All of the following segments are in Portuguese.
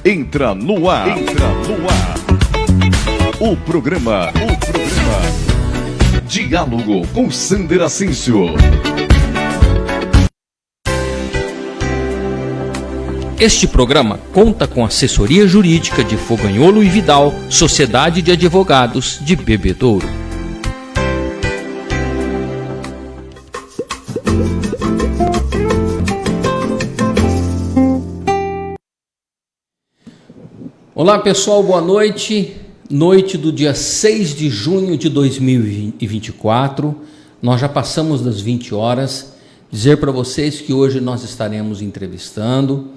Entra no ar. O programa Diálogo com Sander Ascencio. Este programa conta com assessoria jurídica de Foganholo e Vidal, Sociedade de Advogados de Bebedouro. Olá pessoal, boa noite. Noite do dia 6 de junho de 2024. Nós já passamos das 20 horas. Dizer para vocês que hoje nós estaremos entrevistando,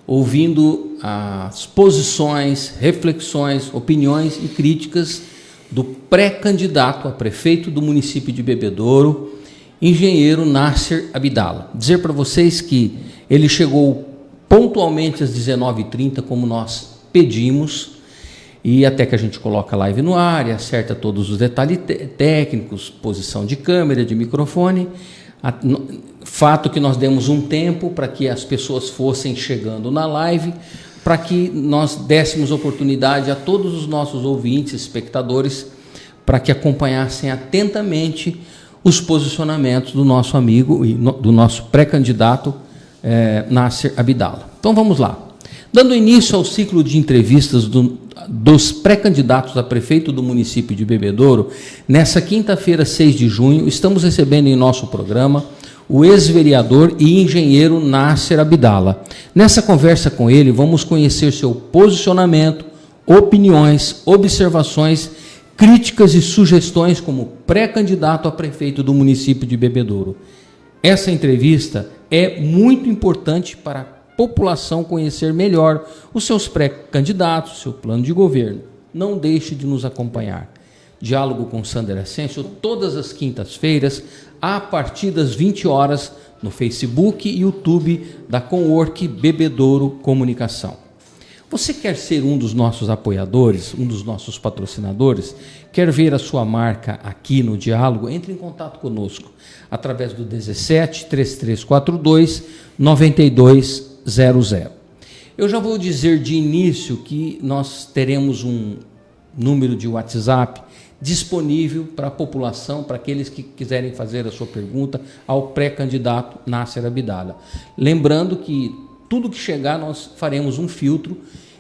ouvindo as posições, reflexões, opiniões e críticas do pré-candidato a prefeito do município de Bebedouro, engenheiro Nasser Abdallah. Dizer para vocês que ele chegou pontualmente às 19h30, como nós pedimos, e até que a gente coloca a live no ar e acerta todos os detalhes técnicos, posição de câmera, de microfone. Fato que nós demos um tempo para que as pessoas fossem chegando na live, para que nós dessemos oportunidade a todos os nossos ouvintes, espectadores, para que acompanhassem atentamente os posicionamentos do nosso amigo e do nosso pré-candidato Nasser Abdallah. Então vamos lá. Dando início ao ciclo de entrevistas dos pré-candidatos a prefeito do município de Bebedouro, nessa quinta-feira, 6 de junho, estamos recebendo em nosso programa o ex-vereador e engenheiro Nasser Abdallah. Nessa conversa com ele, vamos conhecer seu posicionamento, opiniões, observações, críticas e sugestões como pré-candidato a prefeito do município de Bebedouro. Essa entrevista é muito importante para a população conhecer melhor os seus pré-candidatos, seu plano de governo. Não deixe de nos acompanhar. Diálogo com Sander Ascencio, todas as quintas-feiras, a partir das 20 horas, no Facebook e YouTube da Conwork Bebedouro Comunicação. Você quer ser um dos nossos apoiadores, um dos nossos patrocinadores? Quer ver a sua marca aqui no Diálogo? Entre em contato conosco através do 17 3342 9200. Eu já vou dizer de início que nós teremos um número de WhatsApp disponível para a população, para aqueles que quiserem fazer a sua pergunta ao pré-candidato Nasser Abdallah. Lembrando que tudo que chegar nós faremos um filtro.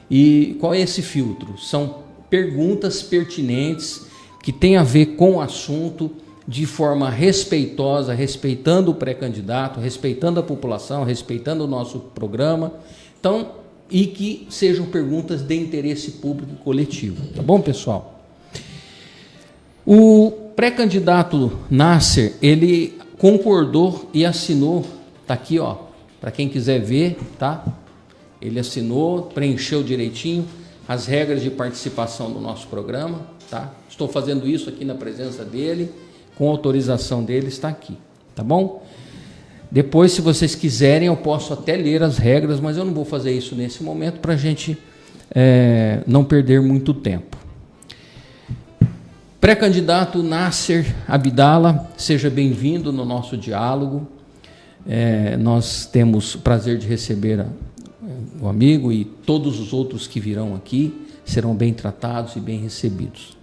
E qual é esse filtro? São perguntas pertinentes que têm a ver com o assunto, de forma respeitosa, respeitando o pré-candidato, respeitando a população, respeitando o nosso programa, então, e que sejam perguntas de interesse público e coletivo. Tá bom, pessoal? O pré-candidato Nasser, ele concordou e assinou, tá aqui, ó, para quem quiser ver, tá? Ele assinou, preencheu direitinho as regras de participação do nosso programa, tá? Estou fazendo isso aqui na presença dele, com autorização dele, está aqui, tá bom? Depois, se vocês quiserem, eu posso até ler as regras, mas eu não vou fazer isso nesse momento para a gente não perder muito tempo. Pré-candidato Nasser Abdallah, seja bem-vindo no nosso diálogo. Nós temos o prazer de receber o amigo e todos os outros que virão aqui serão bem tratados e bem recebidos.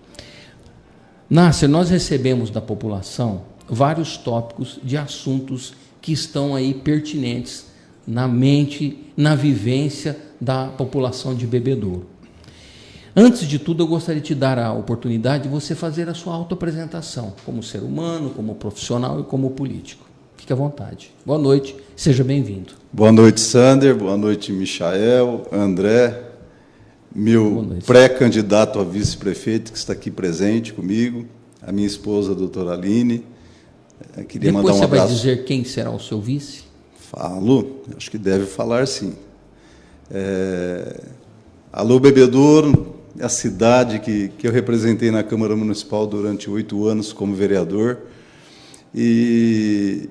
Nasser, nós recebemos da população vários tópicos de assuntos que estão aí pertinentes na mente, na vivência da população de Bebedouro. Antes de tudo, eu gostaria de te dar a oportunidade de você fazer a sua autoapresentação, como ser humano, como profissional e como político. Fique à vontade. Boa noite, seja bem-vindo. Boa noite, Sander. Boa noite, Michael, André, meu pré-candidato a vice-prefeito que está aqui presente comigo, a minha esposa, a doutora Aline. Queria mandar um abraço. Depois você vai dizer quem será o seu vice? Falo, acho que deve falar sim. Alô, Bebedouro, a cidade que eu representei na Câmara Municipal durante 8 anos como vereador. E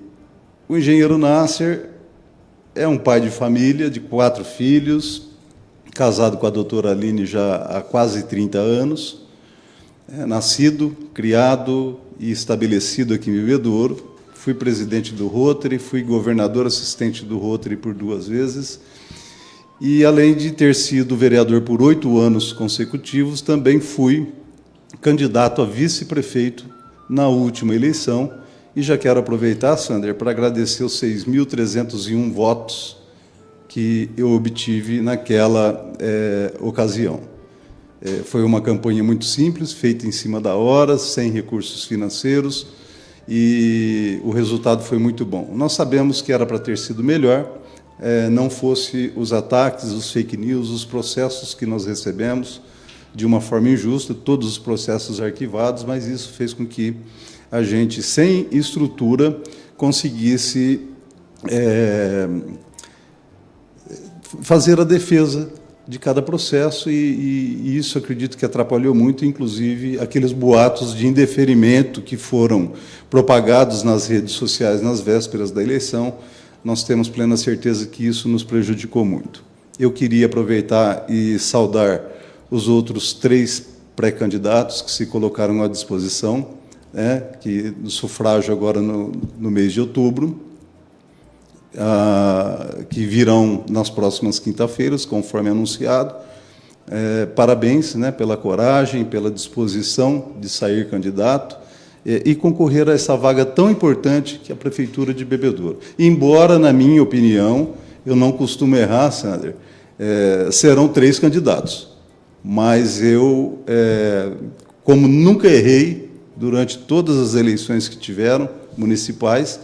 o engenheiro Nasser é um pai de família, de 4 filhos, casado com a doutora Aline já há quase 30 anos, nascido, criado e estabelecido aqui em Bebedouro. Fui presidente do Rotary, fui governador assistente do Rotary por 2 vezes E, além de ter sido vereador por 8 anos consecutivos, também fui candidato a vice-prefeito na última eleição. E já quero aproveitar, Sander, para agradecer os 6.301 votos que eu obtive naquela ocasião. Foi uma campanha muito simples, feita em cima da hora, sem recursos financeiros, e o resultado foi muito bom. Nós sabemos que era para ter sido melhor, não fosse os ataques, os fake news, os processos que nós recebemos de uma forma injusta, todos os processos arquivados, mas isso fez com que a gente, sem estrutura, conseguisse fazer a defesa de cada processo, e isso acredito que atrapalhou muito, inclusive, aqueles boatos de indeferimento que foram propagados nas redes sociais nas vésperas da eleição. Nós temos plena certeza que isso nos prejudicou muito. Eu queria aproveitar e saudar os outros 3 pré-candidatos que se colocaram à disposição, que do sufrágio agora no mês de outubro, que virão nas próximas quinta-feiras, conforme anunciado. Parabéns, pela coragem, pela disposição de sair candidato e concorrer a essa vaga tão importante que é a Prefeitura de Bebedouro. Embora, na minha opinião, eu não costumo errar, Sander, serão 3 candidatos, mas eu, como nunca errei durante todas as eleições que tiveram, municipais,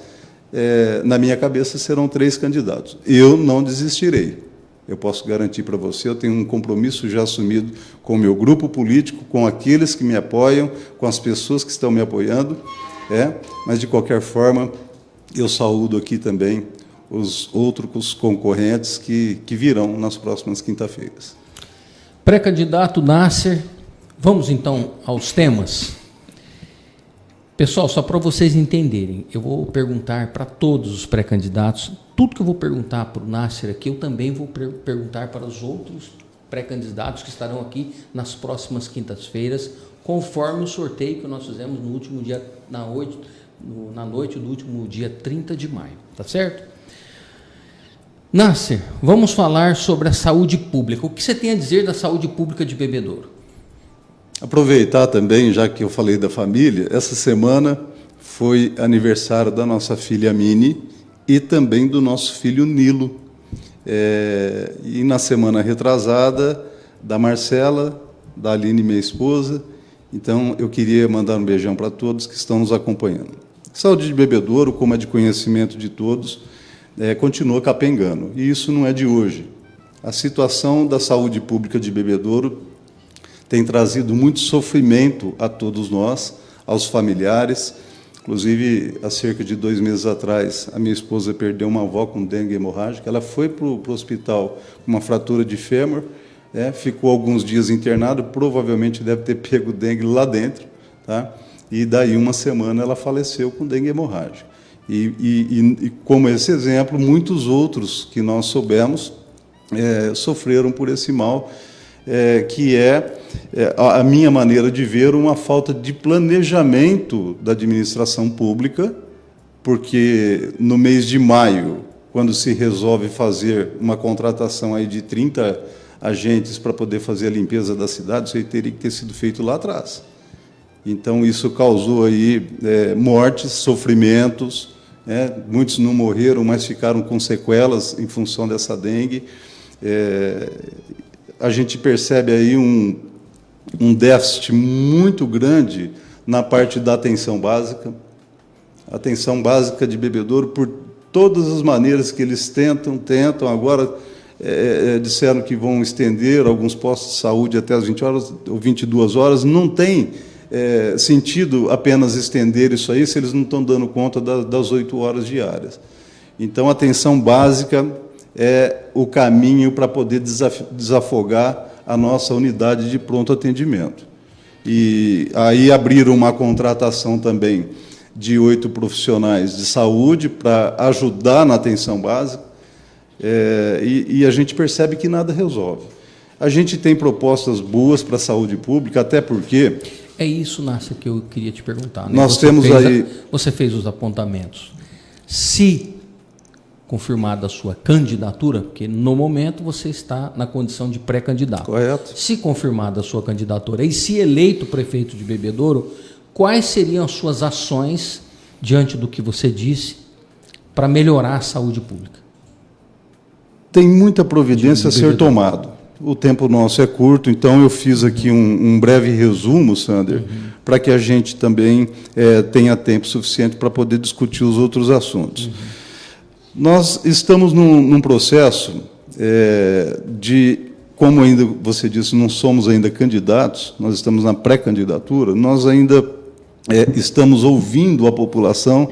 na minha cabeça serão 3 candidatos. Eu não desistirei. Eu posso garantir para você, eu tenho um compromisso já assumido com o meu grupo político, com aqueles que me apoiam, com as pessoas que estão me apoiando, mas, de qualquer forma, eu saúdo aqui também os outros concorrentes que virão nas próximas quinta-feiras. Pré-candidato Nasser, vamos então aos temas. Pessoal, só para vocês entenderem, eu vou perguntar para todos os pré-candidatos, tudo que eu vou perguntar para o Nasser aqui, eu também vou perguntar para os outros pré-candidatos que estarão aqui nas próximas quintas-feiras, conforme o sorteio que nós fizemos no último dia, na noite do último dia 30 de maio, tá certo? Nasser, vamos falar sobre a saúde pública. O que você tem a dizer da saúde pública de Bebedouro? Aproveitar também, já que eu falei da família, essa semana foi aniversário da nossa filha Mini e também do nosso filho Nilo. E na semana retrasada, da Marcela, da Aline, minha esposa. Então, eu queria mandar um beijão para todos que estão nos acompanhando. Saúde de Bebedouro, como é de conhecimento de todos, continua capengando. E isso não é de hoje. A situação da saúde pública de Bebedouro tem trazido muito sofrimento a todos nós, aos familiares. Inclusive, há cerca de 2 meses atrás, a minha esposa perdeu uma avó com dengue hemorrágica. Ela foi para o hospital com uma fratura de fêmur, ficou alguns dias internada, provavelmente deve ter pego dengue lá dentro, tá? E daí 1 semana ela faleceu com dengue hemorrágica. E como esse exemplo, muitos outros que nós soubemos sofreram por esse mal, que a minha maneira de ver, uma falta de planejamento da administração pública, porque no mês de maio, quando se resolve fazer uma contratação aí de 30 agentes para poder fazer a limpeza da cidade, isso aí teria que ter sido feito lá atrás. Então, isso causou aí mortes, sofrimentos, muitos não morreram, mas ficaram com sequelas em função dessa dengue. A gente percebe aí um déficit muito grande na parte da atenção básica. A atenção básica de Bebedouro, por todas as maneiras que eles tentam, agora disseram que vão estender alguns postos de saúde até as 20 horas ou 22 horas, não tem sentido apenas estender isso aí se eles não estão dando conta das 8 horas diárias. Então, a atenção básica é o caminho para poder desafogar a nossa unidade de pronto atendimento. E aí abriram uma contratação também de 8 profissionais de saúde para ajudar na atenção básica, e a gente percebe que nada resolve. A gente tem propostas boas para a saúde pública, até porque... É isso, Nasser, que eu queria te perguntar. Né? Nós temos aí... Você fez os apontamentos. Se confirmada a sua candidatura, porque no momento você está na condição de pré-candidato. Correto. Se confirmada a sua candidatura e se eleito prefeito de Bebedouro, quais seriam as suas ações diante do que você disse para melhorar a saúde pública? Tem muita providência a ser tomada. O tempo nosso é curto, então eu fiz aqui um breve resumo, Sander, para que a gente também tenha tempo suficiente para poder discutir os outros assuntos. Nós estamos num processo como ainda você disse, não somos ainda candidatos, nós estamos na pré-candidatura, nós ainda estamos ouvindo a população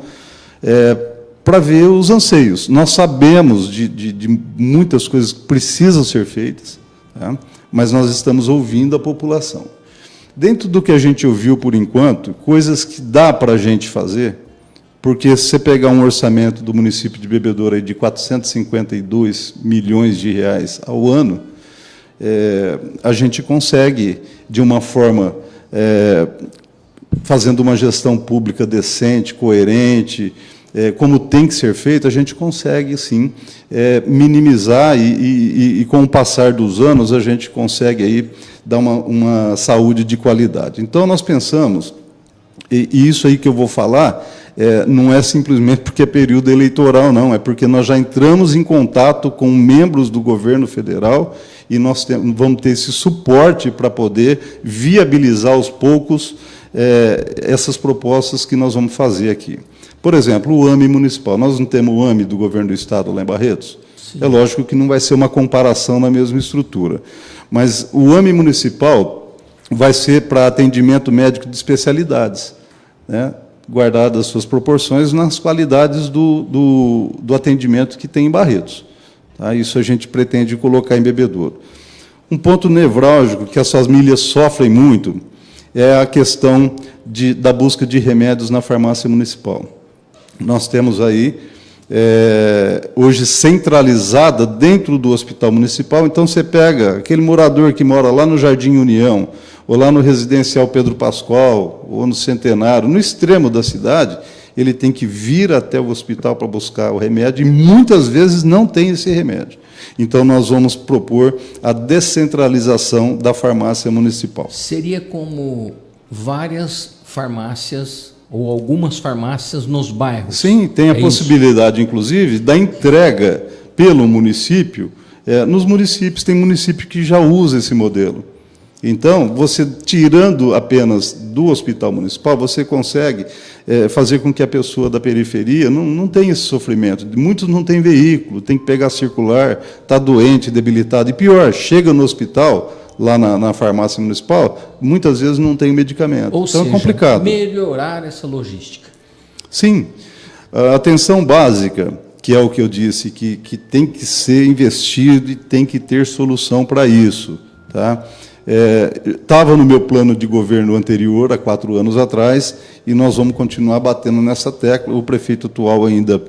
para ver os anseios. Nós sabemos de muitas coisas que precisam ser feitas, tá? Mas nós estamos ouvindo a população. Dentro do que a gente ouviu por enquanto, coisas que dá para a gente fazer, porque se você pegar um orçamento do município de Bebedouro aí de 452 milhões de reais ao ano, a gente consegue, de uma forma, fazendo uma gestão pública decente, coerente, como tem que ser feito, a gente consegue, sim, minimizar e, com o passar dos anos, a gente consegue aí dar uma saúde de qualidade. Então, nós pensamos, e isso aí que eu vou falar, não é simplesmente porque é período eleitoral, não, é porque nós já entramos em contato com membros do governo federal e nós vamos ter esse suporte para poder viabilizar aos poucos essas propostas que nós vamos fazer aqui. Por exemplo, o AME municipal. Nós não temos o AME do governo do Estado lá em Barretos? Sim. É lógico que não vai ser uma comparação na mesma estrutura. Mas o AME municipal vai ser para atendimento médico de especialidades, né? Guardadas as suas proporções nas qualidades do atendimento que tem em Barretos. Tá? Isso a gente pretende colocar em Bebedouro. Um ponto nevrálgico que as famílias sofrem muito é a questão da busca de remédios na farmácia municipal. Nós temos aí, hoje, centralizada dentro do hospital municipal, então você pega aquele morador que mora lá no Jardim União, ou lá no Residencial Pedro Pascoal, ou no Centenário, no extremo da cidade, ele tem que vir até o hospital para buscar o remédio, e muitas vezes não tem esse remédio. Então, nós vamos propor a descentralização da farmácia municipal. Seria como várias farmácias, ou algumas farmácias nos bairros? Sim, tem a possibilidade, inclusive, da entrega pelo município. Nos municípios, tem município que já usa esse modelo. Então, você tirando apenas do hospital municipal, você consegue fazer com que a pessoa da periferia não tenha esse sofrimento. Muitos não têm veículo, tem que pegar circular, está doente, debilitado. E pior, chega no hospital, lá na farmácia municipal, muitas vezes não tem medicamento. Ou então seja, é complicado. Melhorar essa logística. Sim. A atenção básica, que é o que eu disse, que tem que ser investido e tem que ter solução para isso. Tá? Estava no meu plano de governo anterior, há 4 anos atrás, e nós vamos continuar batendo nessa tecla. O prefeito atual ainda,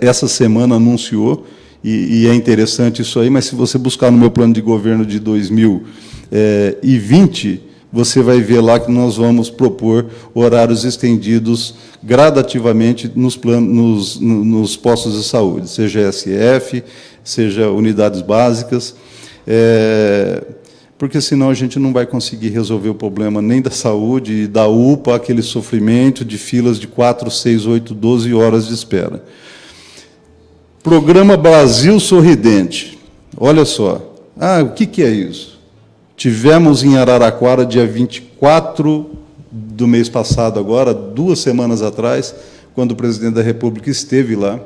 essa semana, anunciou, e é interessante isso aí, mas se você buscar no meu plano de governo de 2020, você vai ver lá que nós vamos propor horários estendidos gradativamente nos postos de saúde, seja SF, seja unidades básicas, porque senão a gente não vai conseguir resolver o problema nem da saúde e da UPA, aquele sofrimento de filas de 4, 6, 8, 12 horas de espera. Programa Brasil Sorridente. Olha só. O que é isso? Tivemos em Araraquara, dia 24 do mês passado agora, 2 semanas atrás, quando o presidente da República esteve lá,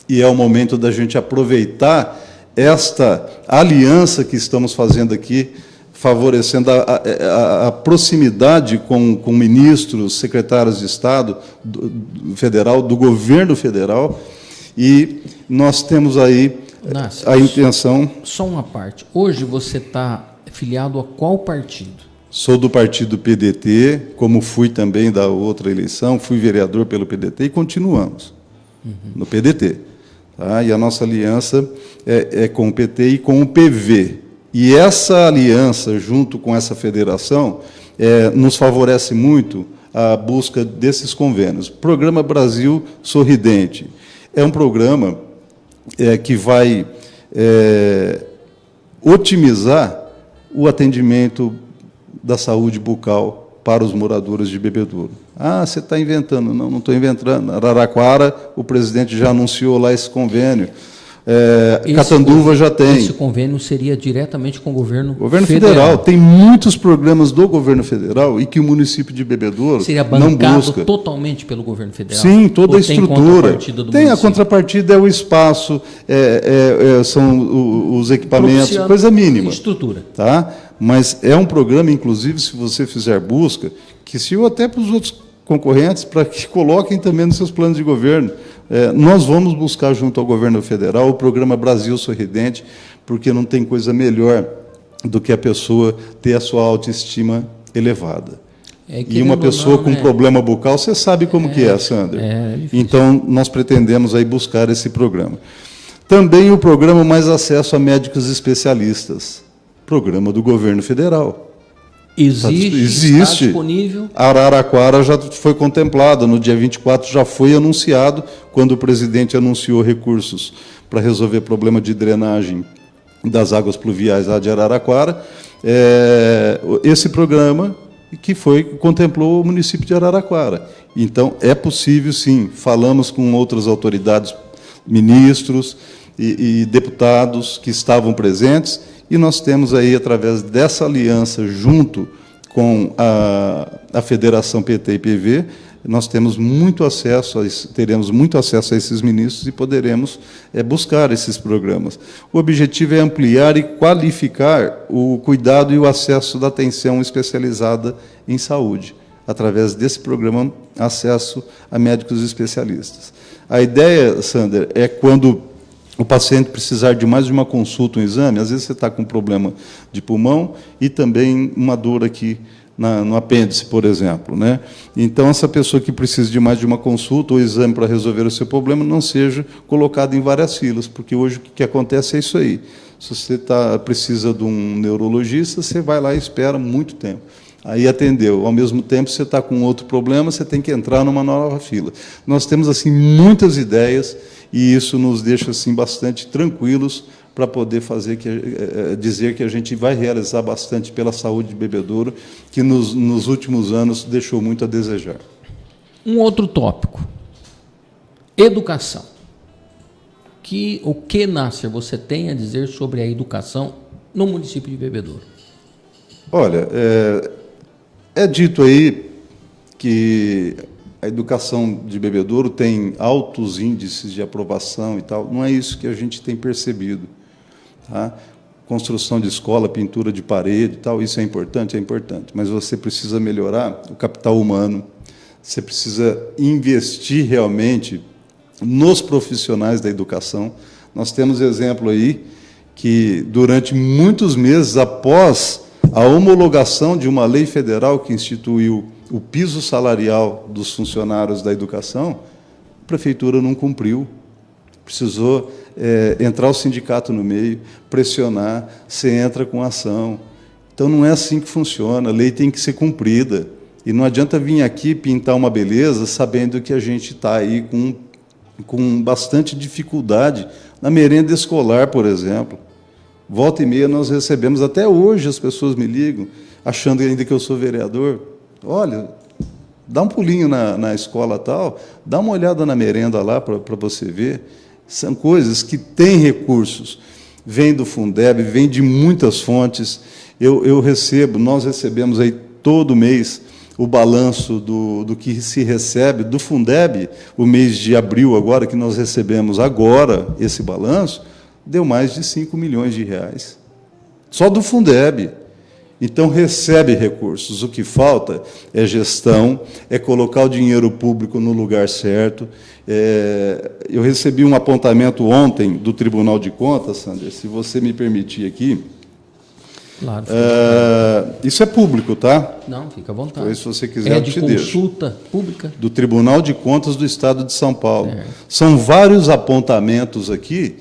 e é o momento da gente aproveitar esta aliança que estamos fazendo aqui, favorecendo a proximidade com ministros, secretários de Estado federal, do governo federal, e nós temos aí a intenção... Só uma parte. Hoje você está filiado a qual partido? Sou do partido PDT, como fui também da outra eleição, fui vereador pelo PDT e continuamos no PDT. Tá? E a nossa aliança é com o PT e com o PV. E essa aliança, junto com essa federação, nos favorece muito a busca desses convênios. Programa Brasil Sorridente é um programa que vai otimizar o atendimento da saúde bucal para os moradores de Bebedouro. Ah, você está inventando. Não, não estou inventando. Araraquara, o presidente já anunciou lá esse convênio. Catanduva já tem. Esse convênio seria diretamente com o governo federal. Tem muitos programas do governo federal e que o município de Bebedouro seria não busca. bancado totalmente pelo governo federal? Sim, toda a estrutura. Tem a contrapartida, é o espaço, são os equipamentos, coisa mínima. Estrutura. Tá? Mas é um programa, inclusive, se você fizer busca, que se eu até para os outros concorrentes, para que coloquem também nos seus planos de governo. Nós vamos buscar, junto ao governo federal, o programa Brasil Sorridente, porque não tem coisa melhor do que a pessoa ter a sua autoestima elevada. E uma pessoa com problema bucal, você sabe como que é, Sander. Então, nós pretendemos aí buscar esse programa. Também o programa Mais Acesso a Médicos Especialistas, programa do governo federal. Existe. Está disponível. Araraquara já foi contemplada, no dia 24 já foi anunciado, quando o presidente anunciou recursos para resolver problema de drenagem das águas pluviais lá de Araraquara. Esse programa que contemplou o município de Araraquara. Então, é possível, sim. Falamos com outras autoridades, ministros e deputados que estavam presentes, e nós temos aí, através dessa aliança, junto com a Federação PT e PV, nós temos muito acesso teremos muito acesso a esses ministros e poderemos buscar esses programas. O objetivo é ampliar e qualificar o cuidado e o acesso da atenção especializada em saúde, através desse programa Acesso a Médicos Especialistas. A ideia, Sander, é quando o paciente precisar de mais de uma consulta, um exame, às vezes você está com um problema de pulmão e também uma dor aqui no apêndice, por exemplo, né? Então, essa pessoa que precisa de mais de uma consulta ou exame para resolver o seu problema não seja colocada em várias filas, porque hoje o que acontece é isso aí. Se você precisa de um neurologista, você vai lá e espera muito tempo. Aí atendeu. Ao mesmo tempo, você está com outro problema, você tem que entrar numa nova fila. Nós temos assim muitas ideias e isso nos deixa assim bastante tranquilos para poder dizer que a gente vai realizar bastante pela saúde de Bebedouro, que nos últimos anos deixou muito a desejar. Um outro tópico, educação. O que, Nasser, você tem a dizer sobre a educação no município de Bebedouro? Olha, é dito aí que a educação de Bebedouro tem altos índices de aprovação e tal. Não é isso que a gente tem percebido. Tá? Construção de escola, pintura de parede e tal, isso é importante, mas você precisa melhorar o capital humano, você precisa investir realmente nos profissionais da educação. Nós temos exemplo aí que, durante muitos meses após a homologação de uma lei federal que instituiu o piso salarial dos funcionários da educação, a prefeitura não cumpriu. Precisou entrar o sindicato no meio, pressionar, você entra com ação. Então, não é assim que funciona, a lei tem que ser cumprida. E não adianta vir aqui pintar uma beleza sabendo que a gente está aí com bastante dificuldade na merenda escolar, por exemplo. Volta e meia nós recebemos, até hoje as pessoas me ligam, achando ainda que eu sou vereador. Olha, dá um pulinho na escola tal, dá uma olhada na merenda lá para você ver. São coisas que têm recursos, vem do Fundeb, vem de muitas fontes. Nós recebemos aí todo mês o balanço do que se recebe do Fundeb, o mês de abril agora, que nós recebemos agora esse balanço, deu mais de 5 milhões de reais. Só do Fundeb. Então, recebe recursos. O que falta é gestão, é colocar o dinheiro público no lugar certo. Eu recebi um apontamento ontem do Tribunal de Contas, Sander, se você me permitir aqui. Claro. Isso é público, tá? Não, fica à vontade. Pois, se você quiser, eu te deixo. É de consulta pública? Do Tribunal de Contas do Estado de São Paulo. São vários apontamentos aqui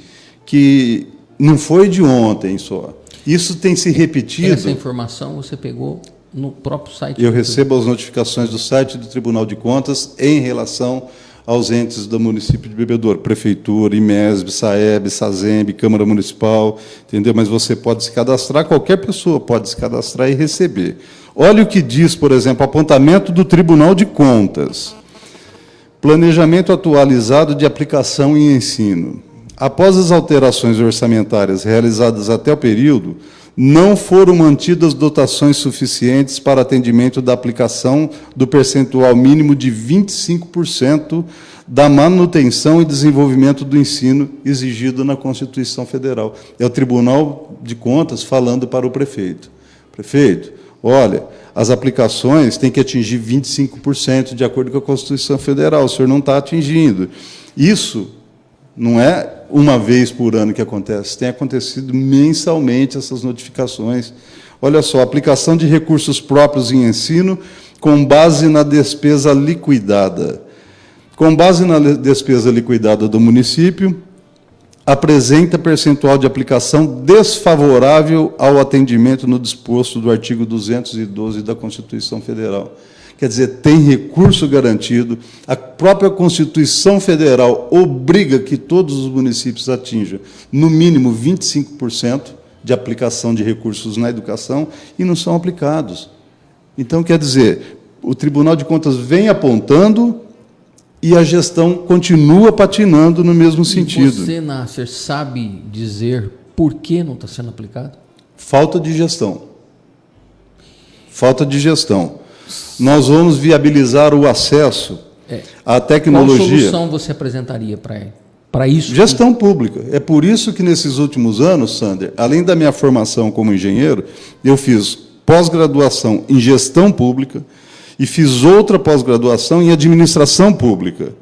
que não foi de ontem só. Isso tem se repetido. Essa informação você pegou no próprio site? Eu recebo as notificações do site do Tribunal de Contas em relação aos entes do município de Bebedouro, Prefeitura, IMESB, SAEB, SAZEMB, Câmara Municipal, entendeu? Mas você pode se cadastrar, qualquer pessoa pode se cadastrar e receber. Olha o que diz, por exemplo, apontamento do Tribunal de Contas. Planejamento atualizado de aplicação e ensino. Após as alterações orçamentárias realizadas até o período, não foram mantidas dotações suficientes para atendimento da aplicação do percentual mínimo de 25% da manutenção e desenvolvimento do ensino exigido na Constituição Federal. É o Tribunal de Contas falando para o prefeito. Prefeito, olha, as aplicações têm que atingir 25% de acordo com a Constituição Federal, o senhor não está atingindo. Isso não é uma vez por ano que acontece, tem acontecido mensalmente essas notificações. Olha só, aplicação de recursos próprios em ensino com base na despesa liquidada. Com base na despesa liquidada do município, apresenta percentual de aplicação desfavorável ao atendimento no disposto do artigo 212 da Constituição Federal. Quer dizer, tem recurso garantido, a própria Constituição Federal obriga que todos os municípios atinjam, no mínimo, 25% de aplicação de recursos na educação, e não são aplicados. Então, quer dizer, o Tribunal de Contas vem apontando e a gestão continua patinando no mesmo sentido. E você, Nasser, sabe dizer por que não está sendo aplicado? Falta de gestão. Falta de gestão. Nós vamos viabilizar o acesso à tecnologia. Qual solução você apresentaria para isso? Gestão pública. É por isso que, nesses últimos anos, Sander, além da minha formação como engenheiro, eu fiz pós-graduação em gestão pública e fiz outra pós-graduação em administração pública.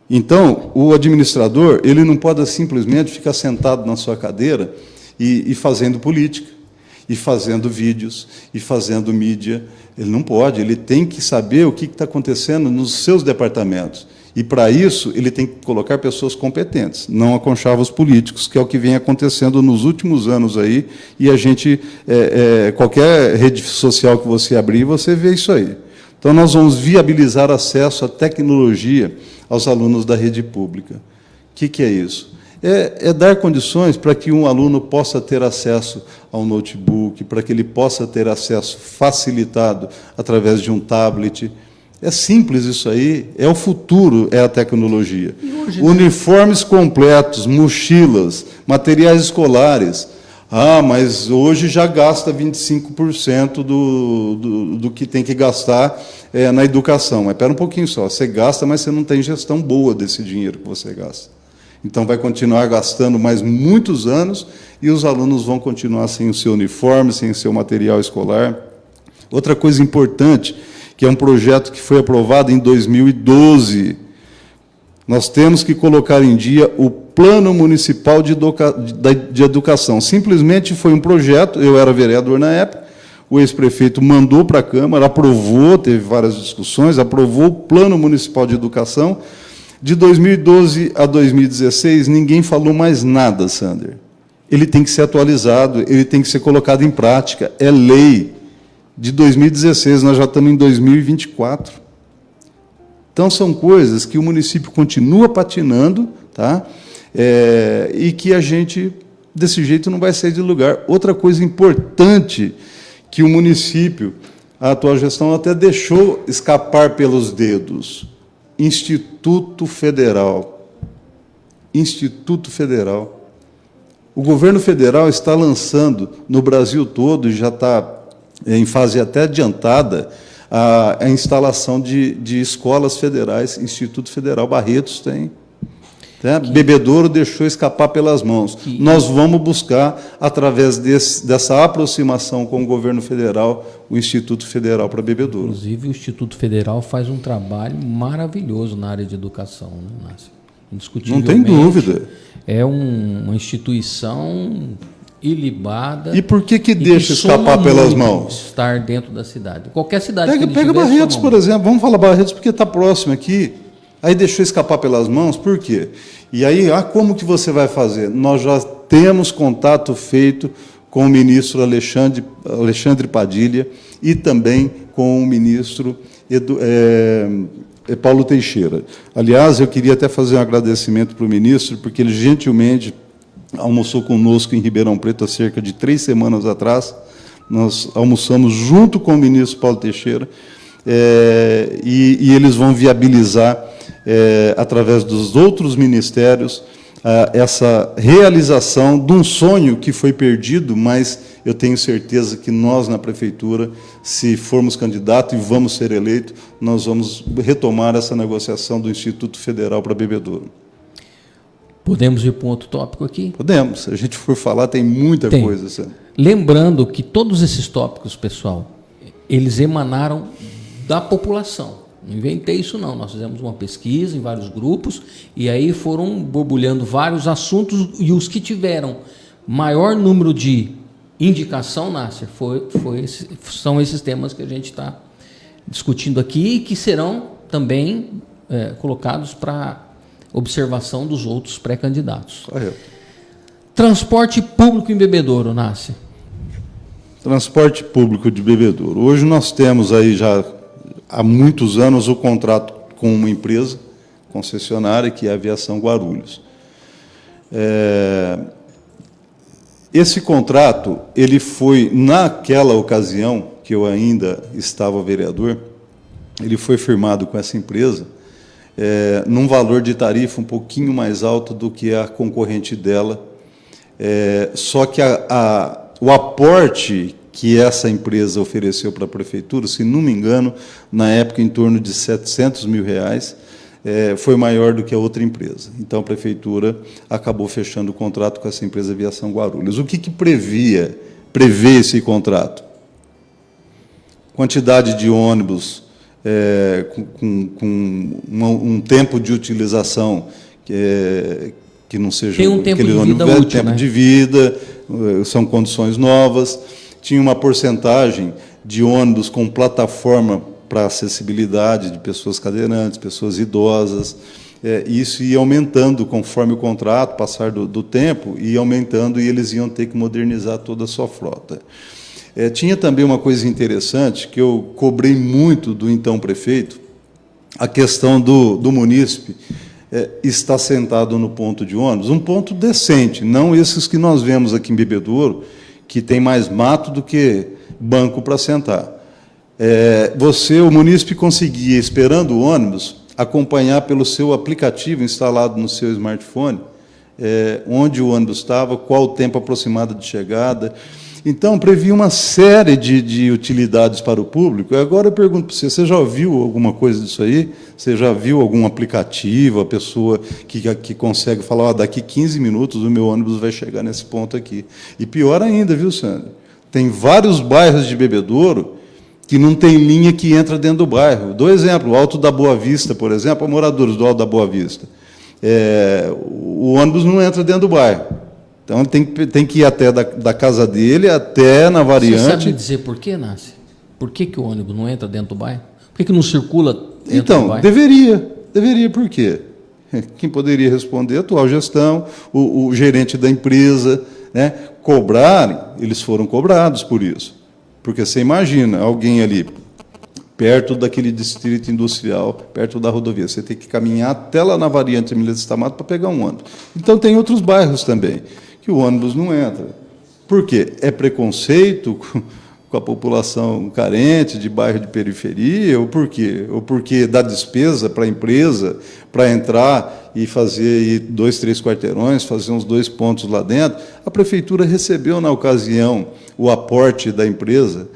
Então, o administrador, ele não pode simplesmente ficar sentado na sua cadeira e fazendo política, e fazendo vídeos, e fazendo mídia. Ele não pode, ele tem que saber o que está acontecendo nos seus departamentos. E, para isso, ele tem que colocar pessoas competentes, não aconchavos políticos, que é o que vem acontecendo nos últimos anos aí, e a gente, qualquer rede social que você abrir, você vê isso aí. Então, nós vamos viabilizar acesso à tecnologia aos alunos da rede pública. O que é isso? É dar condições para que um aluno possa ter acesso ao notebook, para que ele possa ter acesso facilitado através de um tablet. É simples isso aí, é o futuro, é a tecnologia. Uniformes completos, mochilas, materiais escolares. Ah, mas hoje já gasta 25% do que tem que gastar na educação. Mas espera um pouquinho só, você gasta, mas você não tem gestão boa desse dinheiro que você gasta. Então, vai continuar gastando mais muitos anos e os alunos vão continuar sem o seu uniforme, sem o seu material escolar. Outra coisa importante, que é um projeto que foi aprovado em 2012, nós temos que colocar em dia o Plano Municipal de Educação. Simplesmente foi um projeto, eu era vereador na época, o ex-prefeito mandou para a Câmara, aprovou, teve várias discussões, aprovou o Plano Municipal de Educação. De 2012 a 2016, ninguém falou mais nada, Sander. Ele tem que ser atualizado, ele tem que ser colocado em prática. É lei. De 2016, nós já estamos em 2024. Então, são coisas que o município continua patinando, tá? E que a gente, desse jeito, não vai sair de lugar. Outra coisa importante que o município, a atual gestão, até deixou escapar pelos dedos. Instituto Federal. Instituto Federal. O governo federal está lançando no Brasil todo, e já está em fase até adiantada, a instalação de escolas federais. Instituto Federal Barretos tem. Bebedouro deixou escapar pelas mãos. Nós vamos buscar, através dessa aproximação com o governo federal, o Instituto Federal para Bebedouro. Inclusive, o Instituto Federal faz um trabalho maravilhoso na área de educação, né, Nasser? Indiscutivelmente. Não tem dúvida. É uma instituição ilibada. E por que deixa escapar pelas mãos? Estar dentro da cidade. Qualquer cidade que ele pega Barretos, por exemplo. Vamos falar Barretos porque está próximo aqui. Aí deixou escapar pelas mãos, por quê? E aí, como que você vai fazer? Nós já temos contato feito com o ministro Alexandre Padilha e também com o ministro é Paulo Teixeira. Aliás, eu queria até fazer um agradecimento para o ministro, porque ele gentilmente almoçou conosco em Ribeirão Preto há cerca de 3 semanas atrás. Nós almoçamos junto com o ministro Paulo Teixeira, e eles vão viabilizar, através dos outros ministérios, essa realização de um sonho que foi perdido, mas eu tenho certeza que nós, na Prefeitura, se formos candidatos e vamos ser eleitos, nós vamos retomar essa negociação do Instituto Federal para Bebedouro. Podemos ir para um outro tópico aqui? Podemos. Se a gente for falar, tem muita coisa. Sabe? Lembrando que todos esses tópicos, pessoal, eles emanaram da população. Não inventei isso, não. Nós fizemos uma pesquisa em vários grupos e aí foram borbulhando vários assuntos, e os que tiveram maior número de indicação, Nasser, são esses temas que a gente está discutindo aqui e que serão também colocados para observação dos outros pré-candidatos. Correto. Transporte público em Bebedouro, Nasser. Transporte público de Bebedouro. Hoje nós temos aí já há muitos anos o contrato com uma empresa concessionária, que é a Aviação Guarulhos. Esse contrato, ele foi, naquela ocasião, que eu ainda estava vereador, ele foi firmado com essa empresa, num valor de tarifa um pouquinho mais alto do que a concorrente dela, só que o aporte que essa empresa ofereceu para a Prefeitura, se não me engano, na época em torno de R$700 mil, foi maior do que a outra empresa. Então, a Prefeitura acabou fechando o contrato com essa empresa Aviação Guarulhos. O que prevê esse contrato? Quantidade de ônibus com um tempo de utilização que não seja tem um tempo aquele de vida ônibus útil, tempo né? de vida, são condições novas. Tinha uma porcentagem de ônibus com plataforma para acessibilidade de pessoas cadeirantes, pessoas idosas. Isso ia aumentando conforme o contrato, passar do tempo, ia aumentando, e eles iam ter que modernizar toda a sua frota. Tinha também uma coisa interessante, que eu cobrei muito do então prefeito, a questão do munícipe estar sentado no ponto de ônibus, um ponto decente, não esses que nós vemos aqui em Bebedouro, que tem mais mato do que banco para sentar. O munícipe conseguia, esperando o ônibus, acompanhar pelo seu aplicativo instalado no seu smartphone, onde o ônibus estava, qual o tempo aproximado de chegada. Então, previa uma série de utilidades para o público. Agora eu pergunto para você já ouviu alguma coisa disso aí? Você já viu algum aplicativo, a pessoa que consegue falar, daqui 15 minutos o meu ônibus vai chegar nesse ponto aqui? E pior ainda, viu, Sandro? Tem vários bairros de Bebedouro que não tem linha que entra dentro do bairro. Dou exemplo, o Alto da Boa Vista, por exemplo, moradores do Alto da Boa Vista. O ônibus não entra dentro do bairro. Então, tem que ir até da casa dele, até na variante. Você sabe dizer por quê, Nasser? Por que o ônibus não entra dentro do bairro? Por que não circula dentro do bairro? Então, deveria, por quê? Quem poderia responder? A atual gestão, o gerente da empresa, né? Cobrarem, eles foram cobrados por isso. Porque você imagina, alguém ali, perto daquele distrito industrial, perto da rodovia, você tem que caminhar até lá na variante Emília Stamato para pegar um ônibus. Então, tem outros bairros também que o ônibus não entra. Por quê? É preconceito com a população carente, de bairro de periferia, ou por quê? Ou porque dá despesa para a empresa, para entrar e fazer 2, 3 quarteirões, fazer uns 2 pontos lá dentro. A Prefeitura recebeu, na ocasião, o aporte da empresa,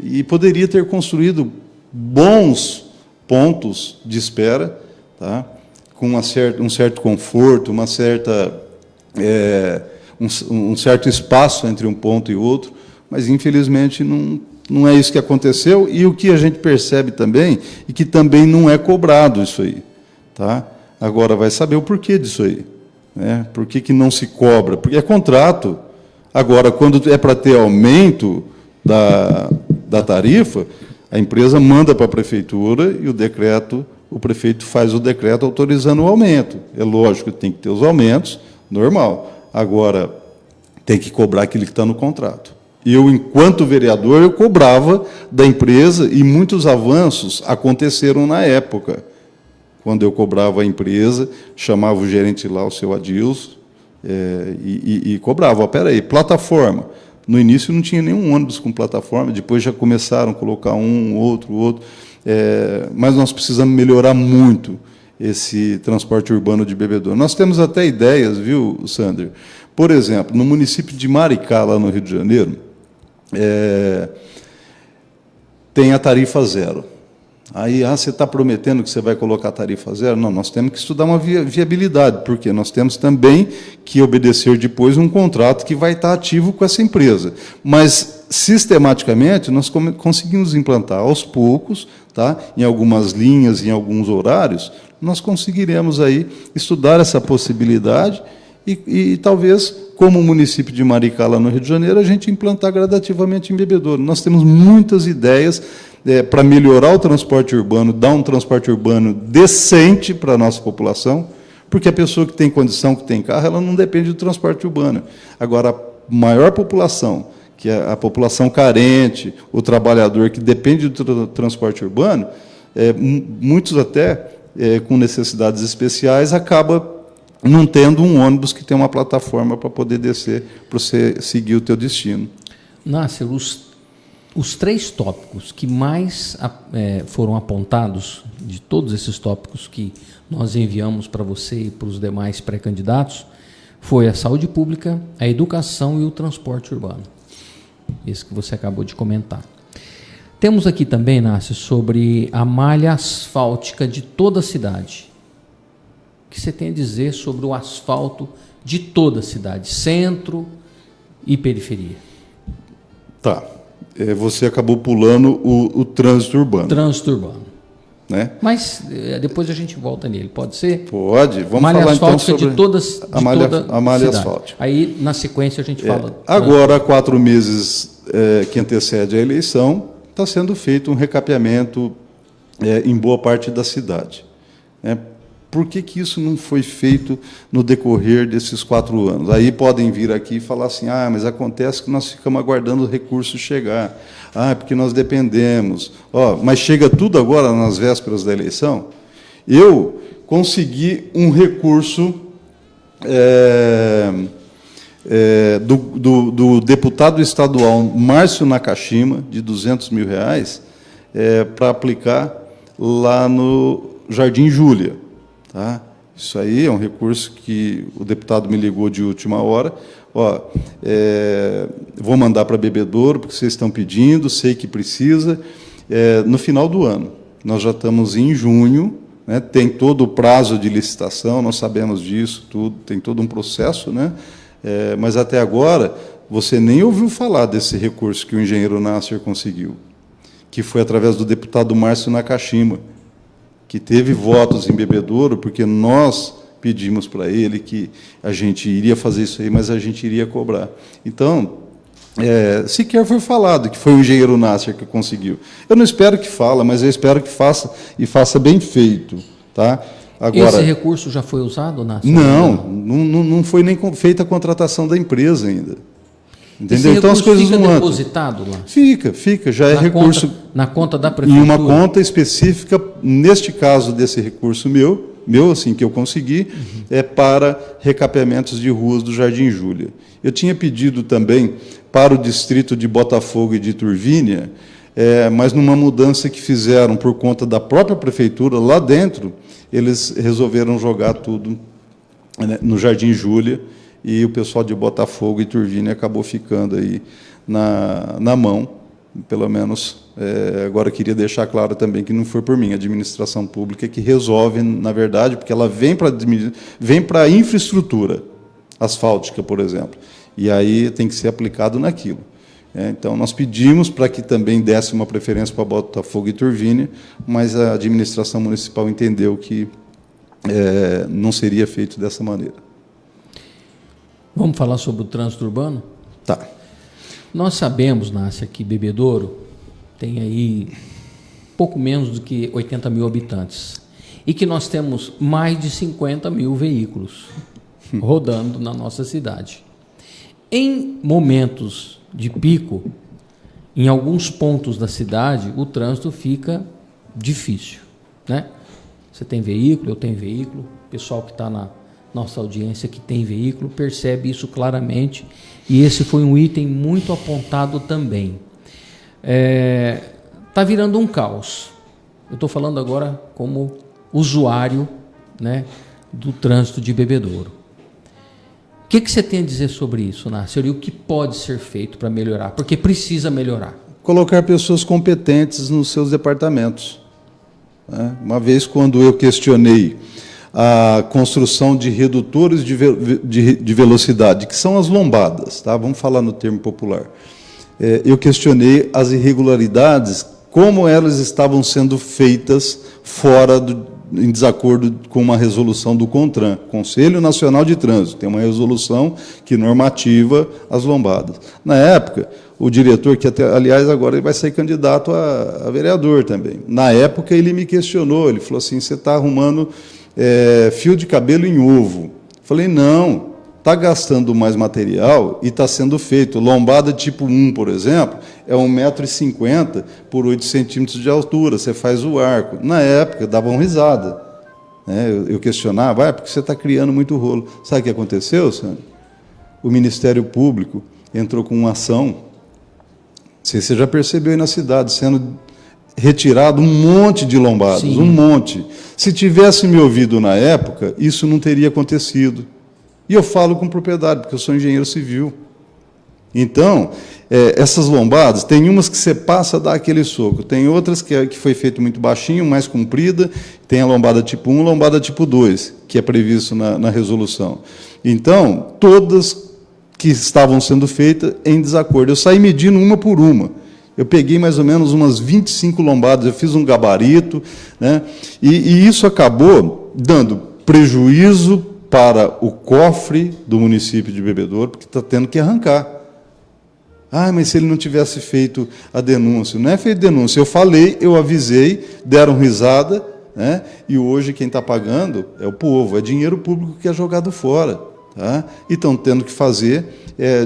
e poderia ter construído bons pontos de espera, tá? Com um certo conforto, uma certa... um certo espaço entre um ponto e outro, mas, infelizmente, não é isso que aconteceu, e o que a gente percebe também, e que também não é cobrado isso aí. Tá? Agora, vai saber o porquê disso aí. Né? Por que não se cobra? Porque é contrato. Agora, quando é para ter aumento da tarifa, a empresa manda para a Prefeitura e o prefeito faz o decreto autorizando o aumento. É lógico que tem que ter os aumentos, normal. Agora, tem que cobrar aquilo que está no contrato. Eu, enquanto vereador, eu cobrava da empresa e muitos avanços aconteceram na época. Quando eu cobrava a empresa, chamava o gerente lá, o seu Adilson, e cobrava. Espera aí, plataforma. No início não tinha nenhum ônibus com plataforma, depois já começaram a colocar outro. Mas nós precisamos melhorar muito esse transporte urbano de bebedouro. Nós temos até ideias, viu, Sander? Por exemplo, no município de Maricá, lá no Rio de Janeiro, tem a tarifa zero. Aí, você está prometendo que você vai colocar a tarifa zero? Não, nós temos que estudar uma viabilidade, porque nós temos também que obedecer depois um contrato que vai estar ativo com essa empresa. Mas, sistematicamente, nós conseguimos implantar aos poucos, tá? Em algumas linhas, em alguns horários, nós conseguiremos aí estudar essa possibilidade e talvez, como o município de Maricá, lá no Rio de Janeiro, a gente implantar gradativamente em bebedouro. Nós temos muitas ideias para melhorar o transporte urbano, dar um transporte urbano decente para a nossa população, porque a pessoa que tem condição, que tem carro, ela não depende do transporte urbano. Agora, a maior população, que é a população carente, o trabalhador que depende do transporte urbano, muitos até com necessidades especiais, acaba não tendo um ônibus que tem uma plataforma para poder descer, para você seguir o teu destino. Nasser, os 3 tópicos que mais foram apontados, de todos esses tópicos que nós enviamos para você e para os demais pré-candidatos, foi a saúde pública, a educação e o transporte urbano. Esse que você acabou de comentar. Temos aqui também, Nasser, sobre a malha asfáltica de toda a cidade. O que você tem a dizer sobre o asfalto de toda a cidade, centro e periferia? Tá. Você acabou pulando o trânsito urbano. Trânsito urbano. Né? Mas depois a gente volta nele, pode ser? Pode. Vamos malha falar então asfáltica sobre de todas a malha cidade. asfáltica. Aí, na sequência, a gente fala... Agora, há 4 meses que antecede a eleição, está sendo feito um recapeamento em boa parte da cidade. Por que isso não foi feito no decorrer desses 4 anos? Aí podem vir aqui e falar assim, mas acontece que nós ficamos aguardando o recurso chegar. Porque nós dependemos. Mas chega tudo agora nas vésperas da eleição? Eu consegui um recurso do deputado estadual Márcio Nakashima, de R$200 mil, para aplicar lá no Jardim Júlia. Tá? Isso aí é um recurso que o deputado me ligou de última hora. Vou mandar para Bebedouro, porque vocês estão pedindo, sei que precisa. No final do ano, nós já estamos em junho, né? Tem todo o prazo de licitação, nós sabemos disso, tudo, tem todo um processo, né? Mas até agora você nem ouviu falar desse recurso que o engenheiro Nasser conseguiu, que foi através do deputado Márcio Nakashima, que teve votos em Bebedouro, porque nós pedimos para ele que a gente iria fazer isso aí, mas a gente iria cobrar. Então, sequer foi falado que foi o engenheiro Nasser que conseguiu. Eu não espero que fale, mas eu espero que faça, e faça bem feito. Tá? Agora, esse recurso já foi usado, Nasser? Não foi nem feita a contratação da empresa ainda. Entendeu? Esse então as coisas fica não andam. Depositado lá? Fica, já é recurso. Na conta da prefeitura? Em uma conta específica, neste caso desse recurso meu assim, que eu consegui, para recapeamentos de ruas do Jardim Júlia. Eu tinha pedido também para o distrito de Botafogo e de Turvínia, mas numa mudança que fizeram por conta da própria prefeitura, lá dentro, eles resolveram jogar tudo, né, no Jardim Júlia, e o pessoal de Botafogo e Turvínia acabou ficando aí na mão, pelo menos. Agora, queria deixar claro também que não foi por mim, a administração pública que resolve, na verdade, porque ela vem para a infraestrutura asfáltica, por exemplo, e aí tem que ser aplicado naquilo. Então, nós pedimos para que também desse uma preferência para Botafogo e Turvínia, mas a administração municipal entendeu que não seria feito dessa maneira. Vamos falar sobre o trânsito urbano? Tá. Nós sabemos, Nasser, que Bebedouro tem aí pouco menos do que 80 mil habitantes e que nós temos mais de 50 mil veículos rodando na nossa cidade. Em momentos de pico, em alguns pontos da cidade, o trânsito fica difícil, né? Você tem veículo, eu tenho veículo, o pessoal que está na nossa audiência que tem veículo percebe isso claramente, e esse foi um item muito apontado também. Está virando um caos. Eu estou falando agora como usuário, né, do trânsito de Bebedouro. O que você tem a dizer sobre isso, Nácer? E o que pode ser feito para melhorar? Porque precisa melhorar. Colocar pessoas competentes nos seus departamentos. Uma vez, quando eu questionei a construção de redutores de velocidade, que são as lombadas, tá? Vamos falar no termo popular. Eu questionei as irregularidades, como elas estavam sendo feitas em desacordo com uma resolução do CONTRAN, Conselho Nacional de Trânsito. Tem uma resolução que normativa as lombadas. Na época, o diretor, que até, aliás, agora ele vai ser candidato a vereador também. Na época, ele me questionou, ele falou assim, você está arrumando fio de cabelo em ovo. Falei, não, está gastando mais material e está sendo feito. Lombada tipo 1, por exemplo, é 1,50 m por 8 centímetros de altura, você faz o arco. Na época, davam risada. Eu questionava, porque você está criando muito rolo. Sabe o que aconteceu, Sandro? O Ministério Público entrou com uma ação, não sei se você já percebeu aí na cidade, sendo retirado um monte de lombadas, Sim. Um monte. Se tivesse me ouvido na época, isso não teria acontecido. E eu falo com propriedade, porque eu sou engenheiro civil. Então, essas lombadas, tem umas que você passa, dá aquele soco, tem outras que foi feito muito baixinho, mais comprida, tem a lombada tipo 1, lombada tipo 2, que é previsto na resolução. Então, todas que estavam sendo feitas em desacordo. Eu saí medindo uma por uma. Eu peguei mais ou menos umas 25 lombadas, eu fiz um gabarito, né? E isso acabou dando prejuízo para o cofre do município de Bebedouro, porque está tendo que arrancar. Mas se ele não tivesse feito a denúncia. Não é feito denúncia, eu falei, eu avisei, deram risada, né? E hoje quem está pagando é o povo, é dinheiro público que é jogado fora. Tá? E estão tendo que fazer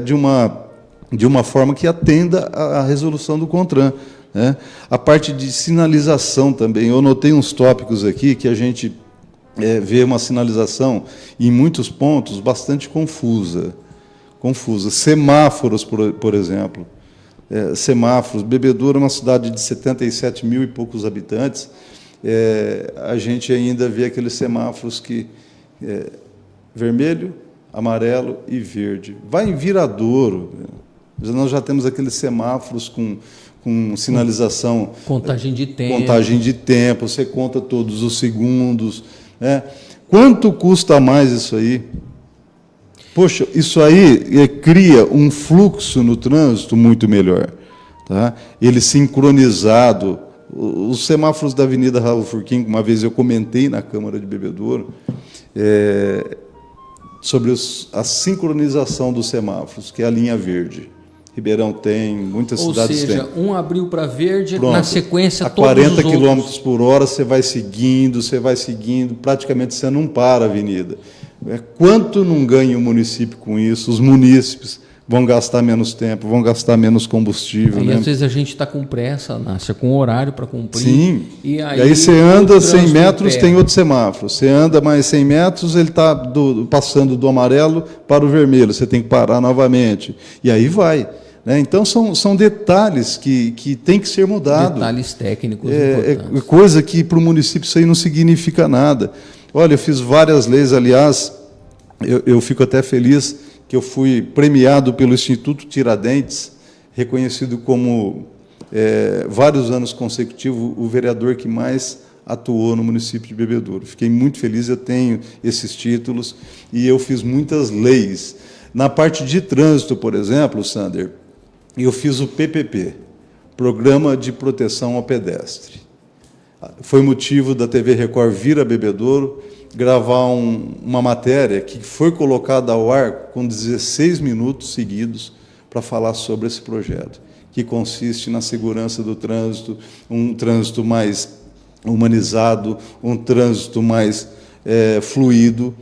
de uma forma que atenda à resolução do CONTRAN. Né? A parte de sinalização também, eu notei uns tópicos aqui que a gente vê uma sinalização, em muitos pontos, bastante confusa. Semáforos, por exemplo. Semáforos. Bebedouro é uma cidade de 77 mil e poucos habitantes. A gente ainda vê aqueles semáforos que vermelho, amarelo e verde. Vai em Viradouro. Nós já temos aqueles semáforos com sinalização. Contagem de tempo. Contagem de tempo, você conta todos os segundos. Né? Quanto custa mais isso aí? Poxa, isso aí cria um fluxo no trânsito muito melhor. Tá? Ele sincronizado. Os semáforos da Avenida Raul Furquim, uma vez eu comentei na Câmara de Bebedouro, sobre a sincronização dos semáforos, que é a linha verde. Ribeirão tem, muitas cidades têm. Ou seja, um abriu para verde, pronto, na sequência a todos 40 os km outros. por hora você vai seguindo, praticamente você não para a avenida. Quanto não ganha o município com isso? Os munícipes vão gastar menos tempo, vão gastar menos combustível. Às vezes a gente está com pressa, Nácer, com horário para cumprir. Sim, e aí você anda 100 metros, tem outro semáforo. Você anda mais 100 metros, ele está passando do amarelo para o vermelho, você tem que parar novamente. E aí vai. Né? Então, são detalhes que tem que ser mudados. Detalhes técnicos importantes. Coisa que para o município isso aí não significa nada. Olha, eu fiz várias leis, aliás, eu fico até feliz que eu fui premiado pelo Instituto Tiradentes, reconhecido como, vários anos consecutivos, o vereador que mais atuou no município de Bebedouro. Fiquei muito feliz, eu tenho esses títulos, e eu fiz muitas leis. Na parte de trânsito, por exemplo, Sander, eu fiz o PPP, Programa de Proteção ao Pedestre. Foi motivo da TV Record vir a Bebedouro, gravar uma matéria que foi colocada ao ar com 16 minutos seguidos para falar sobre esse projeto, que consiste na segurança do trânsito, um trânsito mais humanizado, um trânsito mais fluido.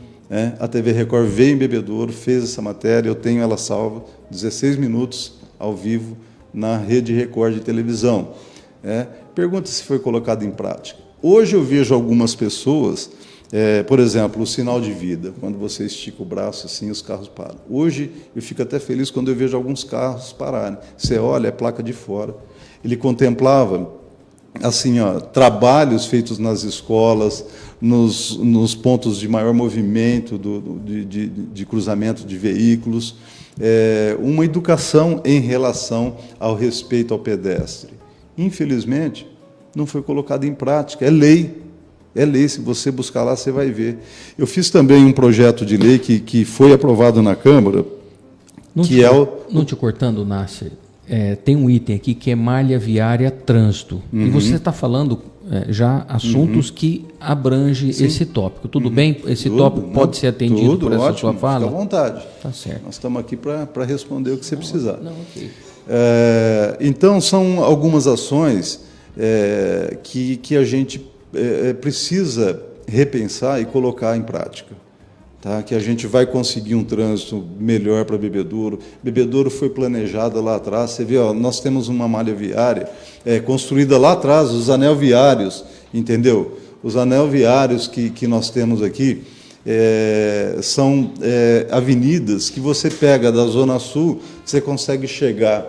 A TV Record veio em Bebedouro, fez essa matéria, eu tenho ela salva, 16 minutos, ao vivo na Rede Record de televisão. Pergunta se foi colocado em prática. Hoje eu vejo algumas pessoas, por exemplo, o sinal de vida, quando você estica o braço assim, os carros param. Hoje eu fico até feliz quando eu vejo alguns carros pararem. Você olha, é placa de fora. Ele contemplava assim, trabalhos feitos nas escolas, nos pontos de maior movimento de cruzamento de veículos, uma educação em relação ao respeito ao pedestre. Infelizmente, não foi colocado em prática. É lei, se você buscar lá, você vai ver. Eu fiz também um projeto de lei que foi aprovado na Câmara, Não te cortando, Nasser, tem um item aqui que é malha viária trânsito. E você está falando já assuntos que abrange esse tópico. Tudo bem? Esse tópico pode ser atendido por essa sua fala? Fica à vontade. Tá certo. Nós estamos aqui para responder o que você precisar. Ok. Então, são algumas ações que a gente precisa repensar e colocar em prática. Tá? Que a gente vai conseguir um trânsito melhor para Bebedouro. Bebedouro foi planejada lá atrás. Você vê, nós temos uma malha viária construída lá atrás, os anel viários, entendeu? Os anel viários que nós temos aqui são avenidas que você pega da Zona Sul, você consegue chegar,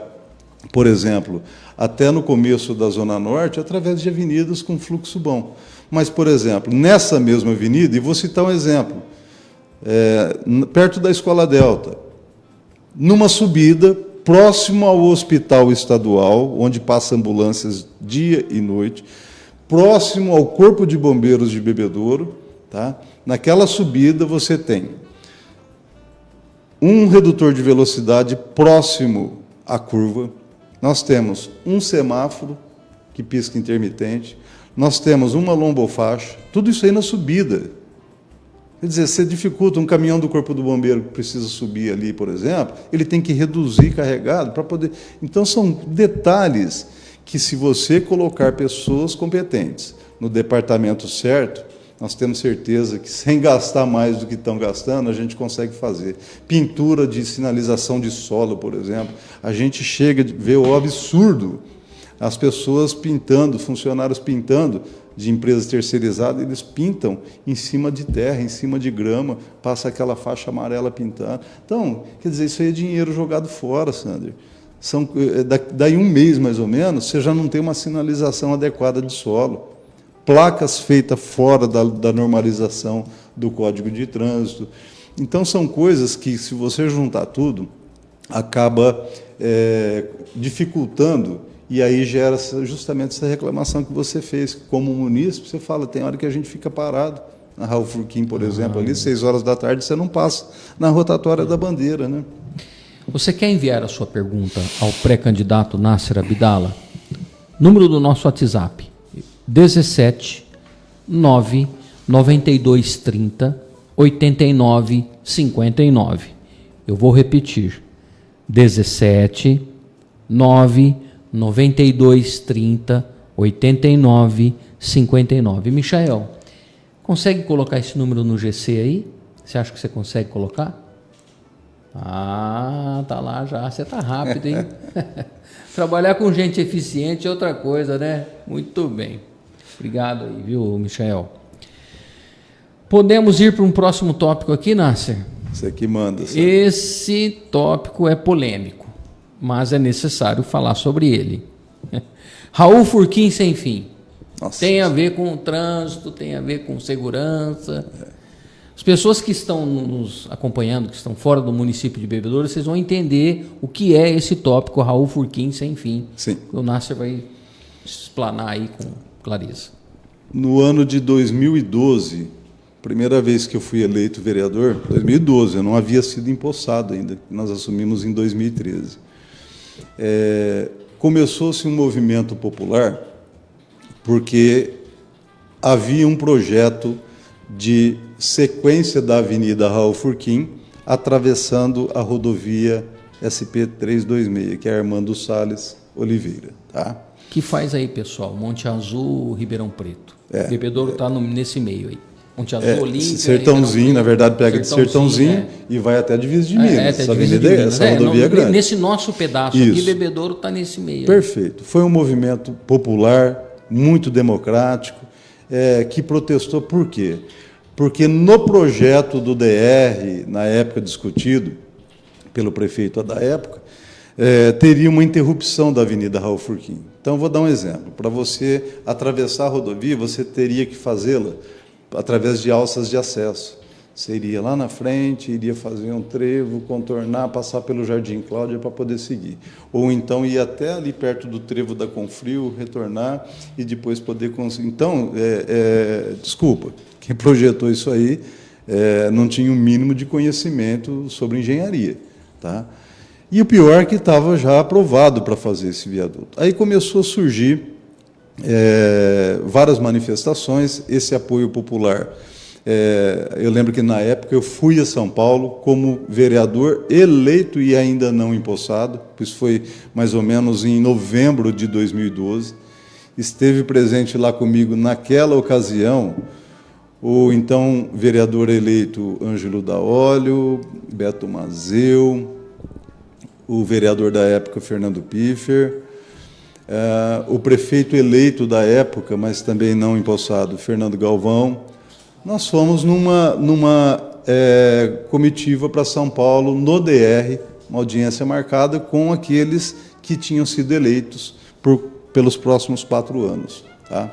por exemplo, até no começo da Zona Norte, através de avenidas com fluxo bom. Mas, por exemplo, nessa mesma avenida, e vou citar um exemplo, perto da Escola Delta, numa subida, próximo ao Hospital Estadual, onde passa ambulâncias dia e noite, próximo ao Corpo de Bombeiros de Bebedouro, tá? Naquela subida você tem um redutor de velocidade próximo à curva, nós temos um semáforo que pisca intermitente, nós temos uma lombofaixa, tudo isso aí na subida. Quer dizer, você dificulta um caminhão do Corpo do Bombeiro que precisa subir ali, por exemplo, ele tem que reduzir carregado para poder... Então, são detalhes que, se você colocar pessoas competentes no departamento certo, nós temos certeza que, sem gastar mais do que estão gastando, a gente consegue fazer. Pintura de sinalização de solo, por exemplo, a gente chega a ver o absurdo, as pessoas pintando, funcionários pintando, de empresas terceirizadas, eles pintam em cima de terra, em cima de grama, passa aquela faixa amarela pintando. Então, quer dizer, isso aí é dinheiro jogado fora, Sander. Daí um mês, mais ou menos, você já não tem uma sinalização adequada de solo. Placas feitas fora da normalização do Código de Trânsito. Então, são coisas que, se você juntar tudo, acaba dificultando. E aí gera justamente essa reclamação que você fez. Como munícipe, você fala, tem hora que a gente fica parado. Na Raul Furquim, por exemplo, ali, 6 horas da tarde, você não passa na rotatória da bandeira, né? Você quer enviar a sua pergunta ao pré-candidato Nasser Abdallah? Número do nosso WhatsApp, 17 9 92 30 89 59. Eu vou repetir, 17 9 92 30 89 59. Michael, consegue colocar esse número no GC aí? Você acha que você consegue colocar? Tá lá já. Você tá rápido, hein? Trabalhar com gente eficiente é outra coisa, né? Muito bem. Obrigado aí, viu, Michael? Podemos ir para um próximo tópico aqui, Nasser? Você que manda. Sabe? Esse tópico é polêmico, mas é necessário falar sobre ele. Raul Furquim sem fim. Nossa, tem a ver com o trânsito, tem a ver com segurança. As pessoas que estão nos acompanhando, que estão fora do município de Bebedouro, vocês vão entender o que é esse tópico Raul Furquim sem fim. Sim. O Nasser vai explanar aí com clareza. No ano de 2012, primeira vez que eu fui eleito vereador, 2012, eu não havia sido empossado ainda, nós assumimos em 2013. Começou-se um movimento popular porque havia um projeto de sequência da Avenida Raul Furquim, atravessando a rodovia SP-326, que é Armando Salles Oliveira. Tá? Que faz aí, pessoal? Monte Azul, Ribeirão Preto. Bebedouro está nesse meio aí. Monte Azul, Olímpia... Sertãozinho, na verdade, pega de Sertãozinho e vai até a divisa de Minas. Essa rodovia é grande. Nesse nosso pedaço aqui, Bebedouro está nesse meio. Perfeito. Foi um movimento popular, muito democrático, que protestou por quê? Porque no projeto do DR, na época discutido pelo prefeito da época, teria uma interrupção da Avenida Raul Furquim. Então, vou dar um exemplo. Para você atravessar a rodovia, você teria que fazê-la através de alças de acesso. Você iria lá na frente, iria fazer um trevo, contornar, passar pelo Jardim Cláudia para poder seguir. Ou então ir até ali perto do trevo da Confrio, retornar e depois poder conseguir. Então, desculpa, quem projetou isso aí não tinha um mínimo de conhecimento sobre engenharia. Tá? E o pior é que estava já aprovado para fazer esse viaduto. Aí começou a surgir várias manifestações, esse apoio popular. Eu lembro que, na época, eu fui a São Paulo como vereador eleito e ainda não empossado, isso foi mais ou menos em novembro de 2012. Esteve presente lá comigo, naquela ocasião, o então vereador eleito Ângelo Daolio, Beto Mazeu, o vereador da época, Fernando Piffer, o prefeito eleito da época, mas também não empossado, Fernando Galvão. Nós fomos numa comitiva para São Paulo, no DR, uma audiência marcada com aqueles que tinham sido eleitos pelos próximos 4 anos. Tá?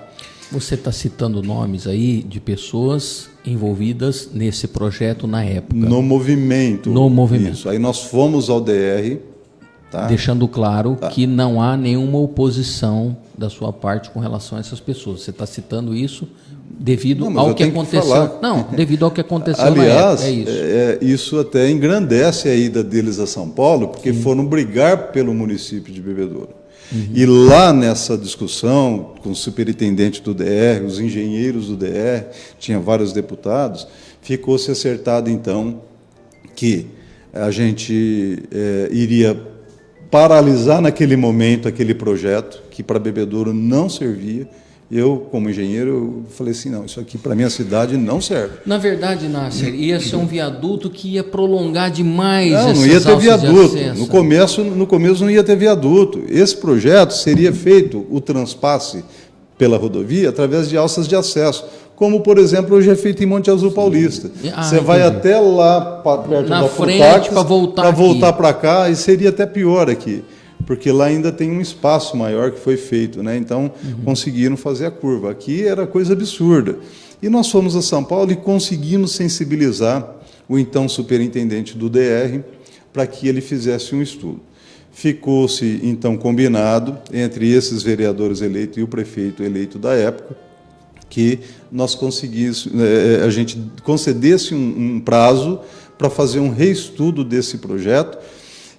Você está citando nomes aí de pessoas envolvidas nesse projeto na época. No movimento. No movimento. Isso. Aí nós fomos ao DR. Tá? Deixando claro que não há nenhuma oposição da sua parte com relação a essas pessoas. Você está citando isso devido ao que aconteceu. Não, devido ao que aconteceu. Aliás, na época. Isso até engrandece a ida deles a São Paulo, porque foram brigar pelo município de Bebedouro. E lá nessa discussão, com o superintendente do DR, os engenheiros do DR, tinha vários deputados, ficou-se acertado, então, que a gente iria paralisar naquele momento aquele projeto, que para Bebedouro não servia. Eu, como engenheiro, falei assim, não, isso aqui para minha cidade não serve. Na verdade, Nasser, ia ser um viaduto que ia prolongar demais não ia ter viaduto. No começo não ia ter viaduto. Esse projeto seria feito, o transpasse pela rodovia, através de alças de acesso, como, por exemplo, hoje é feito em Monte Azul Paulista. Você vai até lá, perto da frente, para voltar para cá, e seria até pior aqui, porque lá ainda tem um espaço maior que foi feito, né? Então, conseguiram fazer a curva. Aqui era coisa absurda. E nós fomos a São Paulo e conseguimos sensibilizar o então superintendente do DR para que ele fizesse um estudo. Ficou-se, então, combinado entre esses vereadores eleitos e o prefeito eleito da época, que nós a gente concedesse um prazo para fazer um reestudo desse projeto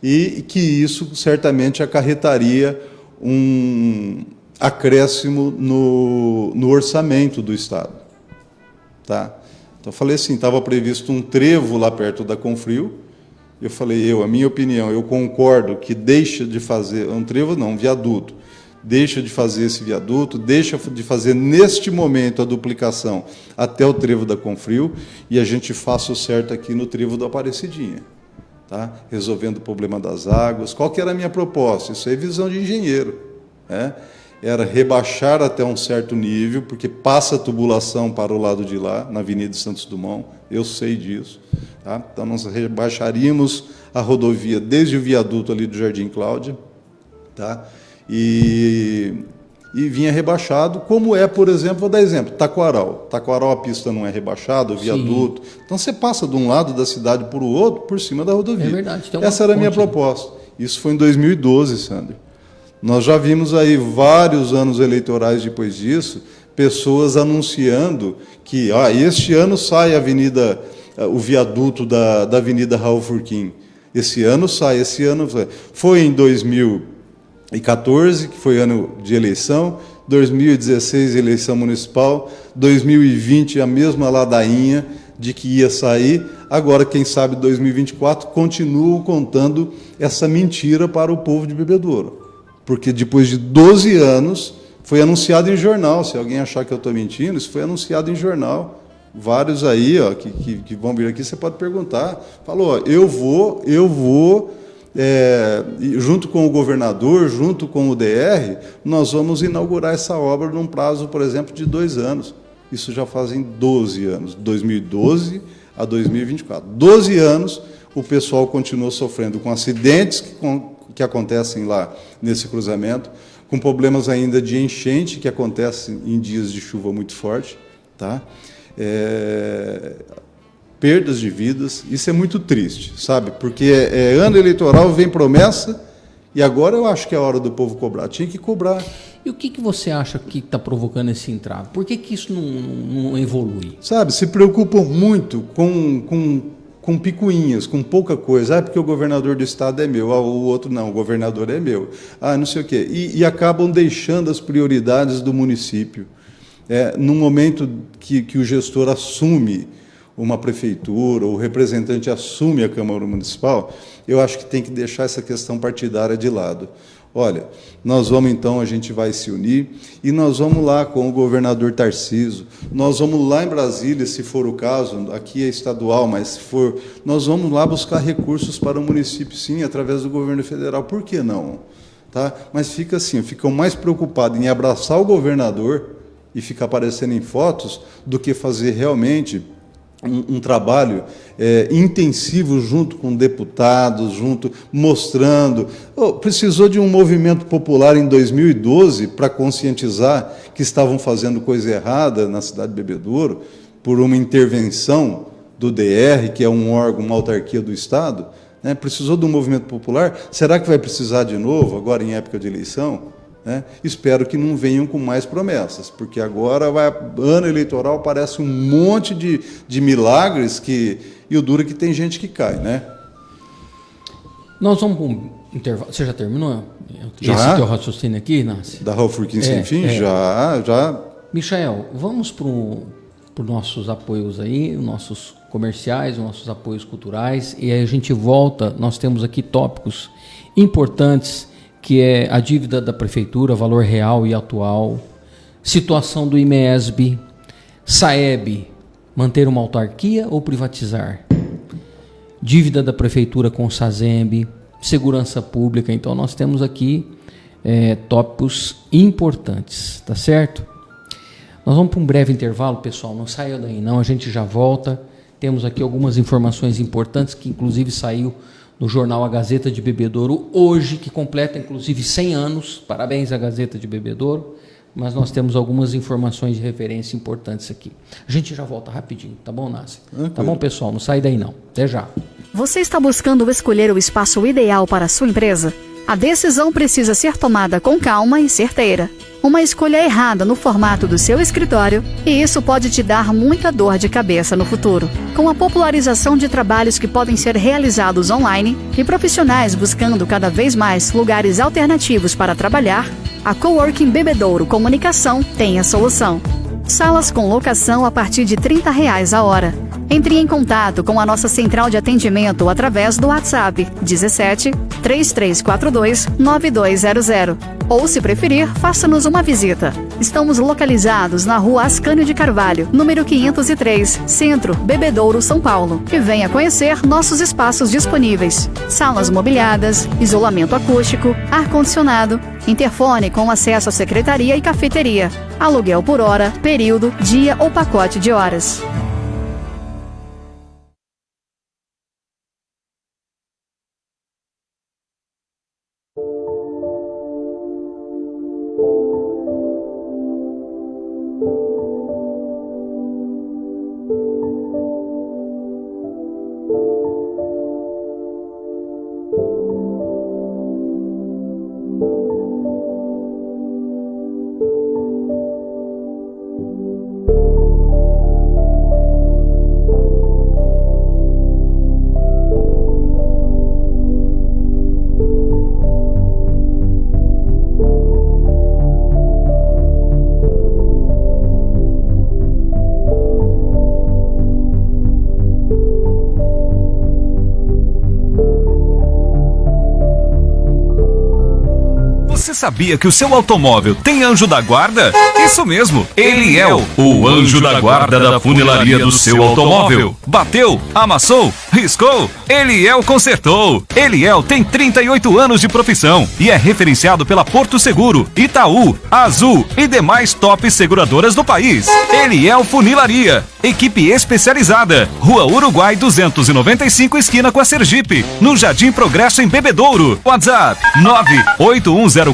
e que isso certamente acarretaria um acréscimo no orçamento do Estado. Tá? Então, eu falei assim, estava previsto um trevo lá perto da Confrio. Eu falei, a minha opinião, eu concordo que deixa de fazer um trevo, não, um viaduto. Deixa de fazer esse viaduto, deixa de fazer neste momento a duplicação até o trevo da Confrio e a gente faça o certo aqui no trevo da Aparecidinha, tá? Resolvendo o problema das águas. Qual que era a minha proposta? Isso é visão de engenheiro, né? Era rebaixar até um certo nível, porque passa a tubulação para o lado de lá, na Avenida Santos Dumont, eu sei disso. Tá? Então, nós rebaixaríamos a rodovia desde o viaduto ali do Jardim Cláudia, tá? E vinha rebaixado, como por exemplo, vou dar exemplo, Taquaral. Taquaral, a pista não é rebaixada, o viaduto. Sim. Então, você passa de um lado da cidade para o outro, por cima da rodovia. É verdade. Essa era a minha proposta. Isso foi em 2012, Sandro. Nós já vimos aí, vários anos eleitorais depois disso, pessoas anunciando que este ano sai o viaduto da Avenida Raul Furquim. Esse ano sai, esse ano sai. Foi em 2014, que foi ano de eleição, 2016, eleição municipal, 2020, a mesma ladainha de que ia sair. Agora, quem sabe, 2024, continuam contando essa mentira para o povo de Bebedouro. Porque depois de 12 anos, foi anunciado em jornal. Se alguém achar que eu estou mentindo, isso foi anunciado em jornal. Vários aí, ó, que vão vir aqui, você pode perguntar. Falou, ó, eu vou, junto com o governador, junto com o DR, nós vamos inaugurar essa obra num prazo, por exemplo, de 2 anos. Isso já fazem 12 anos, 2012 a 2024. 12 anos, o pessoal continua sofrendo com acidentes que acontecem lá nesse cruzamento, com problemas ainda de enchente que acontecem em dias de chuva muito forte, tá? Perdas de vidas, isso é muito triste, sabe? Porque ano eleitoral, vem promessa, e agora eu acho que é a hora do povo cobrar. Tinha que cobrar. E o que você acha que está provocando esse entrave? Por que isso não evolui? Sabe, se preocupam muito com picuinhas, com pouca coisa. Porque o governador do estado é meu, o outro não, o governador é meu. Não sei o quê. E acabam deixando as prioridades do município. No momento que o gestor assume uma prefeitura, o representante assume a Câmara Municipal, eu acho que tem que deixar essa questão partidária de lado. Olha, nós vamos então, a gente vai se unir e nós vamos lá com o governador Tarcísio, nós vamos lá em Brasília, se for o caso, aqui é estadual, mas se for, nós vamos lá buscar recursos para o município, sim, através do governo federal. Por que não? Tá? Mas fica assim, ficam mais preocupados em abraçar o governador e ficar aparecendo em fotos do que fazer realmente um trabalho intensivo junto com deputados, mostrando. Precisou de um movimento popular em 2012 para conscientizar que estavam fazendo coisa errada na cidade de Bebedouro por uma intervenção do DR, que é um órgão, uma autarquia do Estado, né? Precisou de um movimento popular. Será que vai precisar de novo, agora em época de eleição? Espero que não venham com mais promessas, porque agora ano eleitoral, parece um monte de milagres e o duro é que tem gente que cai, né? Nós vamos para um intervalo. Você já terminou Já? Esse teu raciocínio aqui, Nasce? Da Rua Furquim Sem Fim? Já. Michael, vamos para os nossos apoios aí, os nossos comerciais, os nossos apoios culturais, e aí a gente volta. Nós temos aqui tópicos importantes, que é a dívida da prefeitura, valor real e atual, situação do IMESB, SAEB, manter uma autarquia ou privatizar, dívida da prefeitura com o SASEMB, segurança pública. Então nós temos aqui tópicos importantes, tá certo? Nós vamos para um breve intervalo, pessoal, não saia daí não, a gente já volta. Temos aqui algumas informações importantes que inclusive saiu no jornal A Gazeta de Bebedouro, hoje, que completa inclusive 100 anos, parabéns à Gazeta de Bebedouro, mas nós temos algumas informações de referência importantes aqui. A gente já volta rapidinho, tá bom, Nassi? Tá bom, pessoal? Não sai daí não, até já. Você está buscando escolher o espaço ideal para a sua empresa? A decisão precisa ser tomada com calma e certeira. Uma escolha errada no formato do seu escritório, e isso pode te dar muita dor de cabeça no futuro. Com a popularização de trabalhos que podem ser realizados online e profissionais buscando cada vez mais lugares alternativos para trabalhar, a Coworking Bebedouro Comunicação tem a solução. Salas com locação a partir de R$30 a hora. Entre em contato com a nossa central de atendimento através do WhatsApp 17 3342 9200. Ou, se preferir, faça-nos uma visita. Estamos localizados na Rua Ascânio de Carvalho, número 503, Centro, Bebedouro, São Paulo. E venha conhecer nossos espaços disponíveis. Salas mobiliadas, isolamento acústico, ar-condicionado, interfone com acesso à secretaria e cafeteria. Aluguel por hora, período, dia ou pacote de horas. Você sabia que o seu automóvel tem anjo da guarda? Isso mesmo, Eliel, o anjo da guarda da funilaria do seu automóvel. Bateu, amassou, riscou, Eliel consertou. Eliel tem 38 anos de profissão e é referenciado pela Porto Seguro, Itaú, Azul e demais top seguradoras do país. Eliel Funilaria, equipe especializada, Rua Uruguai 295, esquina com a Sergipe, no Jardim Progresso em Bebedouro. WhatsApp 981041750,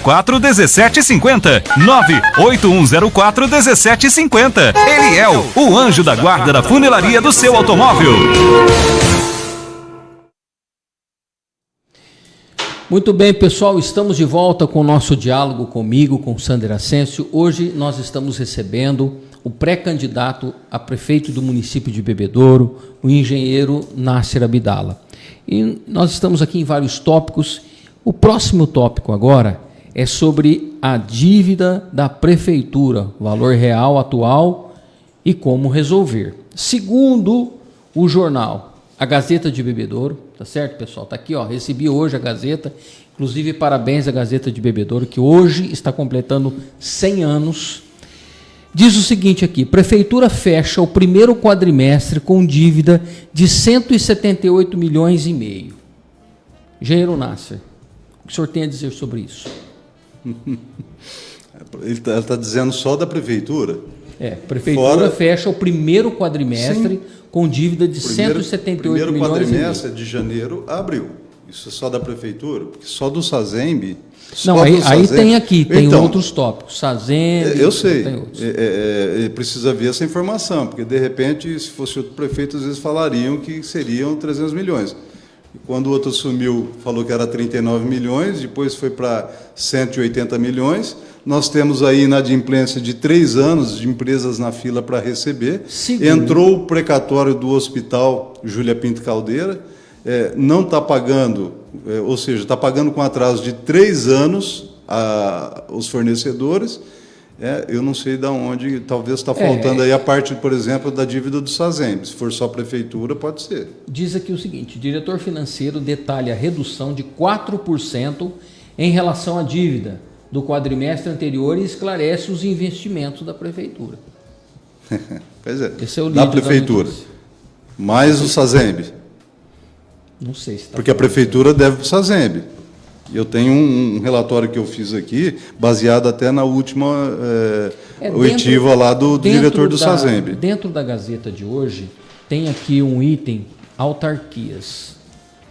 981041750. Eliel, o anjo da guarda da funilaria do seu automóvel. Muito bem, pessoal, estamos de volta com o nosso diálogo comigo, com Sander Ascencio. Hoje nós estamos recebendo o pré-candidato a prefeito do município de Bebedouro, o engenheiro Nasser Abdala. E nós estamos aqui em vários tópicos. O próximo tópico agora é sobre a dívida da prefeitura, valor real atual e como resolver. Segundo o jornal A Gazeta de Bebedouro, tá certo, pessoal? Tá aqui, ó, recebi hoje a Gazeta, inclusive parabéns à Gazeta de Bebedouro, que hoje está completando 100 anos. Diz o seguinte aqui: prefeitura fecha o primeiro quadrimestre com dívida de 178 milhões e meio. Engenheiro Nasser, o que o senhor tem a dizer sobre isso? Ele está dizendo só da prefeitura? Prefeitura fecha o primeiro quadrimestre, sim, com dívida de 178 milhões e meio. Primeiro quadrimestre de janeiro a abril. Isso é só da prefeitura, porque só do SAZEMB... Não, aí tem aqui, tem então, outros tópicos, SAZEMB... Eu sei, precisa ver essa informação, porque de repente, se fosse outro prefeito, às vezes falariam que seriam 300 milhões. E quando o outro assumiu, falou que era 39 milhões, depois foi para 180 milhões... Nós temos aí inadimplência de 3 anos de empresas na fila para receber. Segundo. Entrou o precatório do Hospital Júlia Pinto Caldeira, não está pagando, ou seja, está pagando com atraso de 3 anos os fornecedores. Eu não sei de onde, talvez está faltando aí a parte, por exemplo, da dívida do SAZEMB. Se for só a prefeitura, pode ser. Diz aqui o seguinte: o diretor financeiro detalha a redução de 4% em relação à dívida do quadrimestre anterior e esclarece os investimentos da prefeitura. Pois é, esse é o da prefeitura. Mais o SAZEMB. Não sei se está. Porque a prefeitura deve para o SAZEMB. Eu tenho um relatório que eu fiz aqui, baseado até na última oitiva lá do diretor do SAZEMB. Dentro da Gazeta de hoje, tem aqui um item autarquias.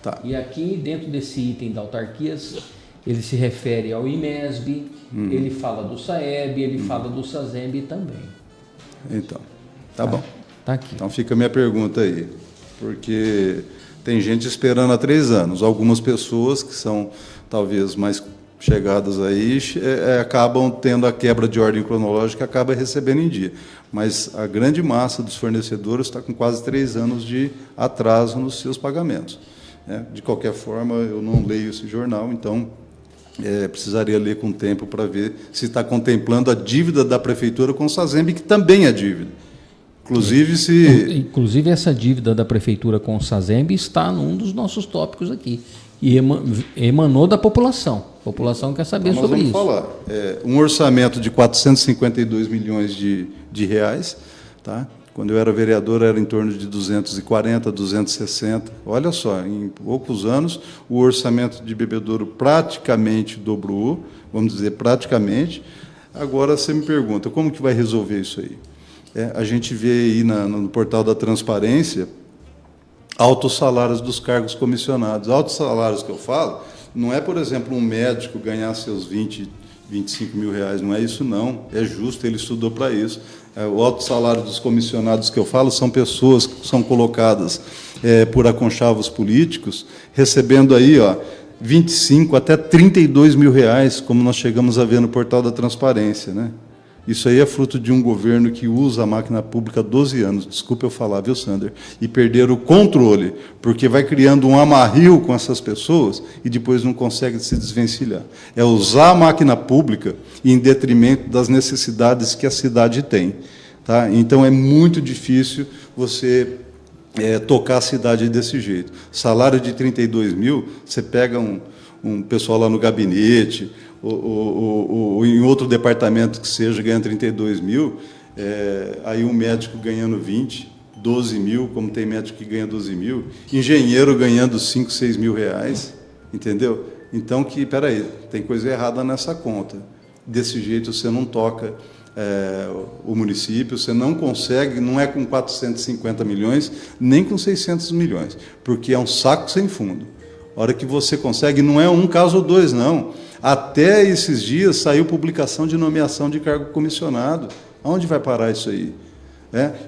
Tá. E aqui, dentro desse item da autarquias, ele se refere ao IMESB, ele fala do SAEB, ele fala do SAZEMB também. Então, tá bom. Tá aqui. Então fica a minha pergunta aí, porque tem gente esperando há 3 anos. Algumas pessoas que são talvez mais chegadas aí acabam tendo a quebra de ordem cronológica e acabam recebendo em dia. Mas a grande massa dos fornecedores está com quase 3 anos de atraso nos seus pagamentos. De qualquer forma, eu não leio esse jornal, então precisaria ler com tempo para ver se está contemplando a dívida da prefeitura com o SAZEMB, que também é dívida. Inclusive, essa dívida da prefeitura com o SAZEMB está num dos nossos tópicos aqui. E emanou da população. A população quer saber então, sobre isso. Vamos falar. Um orçamento de 452 milhões de reais, tá? Quando eu era vereador, era em torno de 240, 260. Olha só, em poucos anos, o orçamento de Bebedouro praticamente dobrou, vamos dizer praticamente. Agora, você me pergunta, como que vai resolver isso aí? A gente vê aí no portal da transparência altos salários dos cargos comissionados. Altos salários que eu falo, não é, por exemplo, um médico ganhar seus 20, 25 mil reais, não é isso não, é justo, ele estudou para isso. O alto salário dos comissionados que eu falo são pessoas que são colocadas por aconchavos políticos, recebendo aí 25 até 32 mil reais, como nós chegamos a ver no portal da transparência, né? Isso aí é fruto de um governo que usa a máquina pública há 12 anos, desculpa eu falar, viu, Sander? E perderam o controle, porque vai criando um amarrio com essas pessoas e depois não consegue se desvencilhar. É usar a máquina pública em detrimento das necessidades que a cidade tem. Tá? Então, é muito difícil você tocar a cidade desse jeito. Salário de 32 mil, você pega um pessoal lá no gabinete, em outro departamento que seja, ganha 32 mil, aí um médico ganhando 20, 12 mil, como tem médico que ganha 12 mil, engenheiro ganhando 5, 6 mil reais, entendeu? Então, peraí, tem coisa errada nessa conta. Desse jeito você não toca o município, você não consegue, não é com 450 milhões, nem com 600 milhões, porque é um saco sem fundo. A hora que você consegue, não é um caso ou dois, não. Até esses dias saiu publicação de nomeação de cargo comissionado. Aonde vai parar isso aí?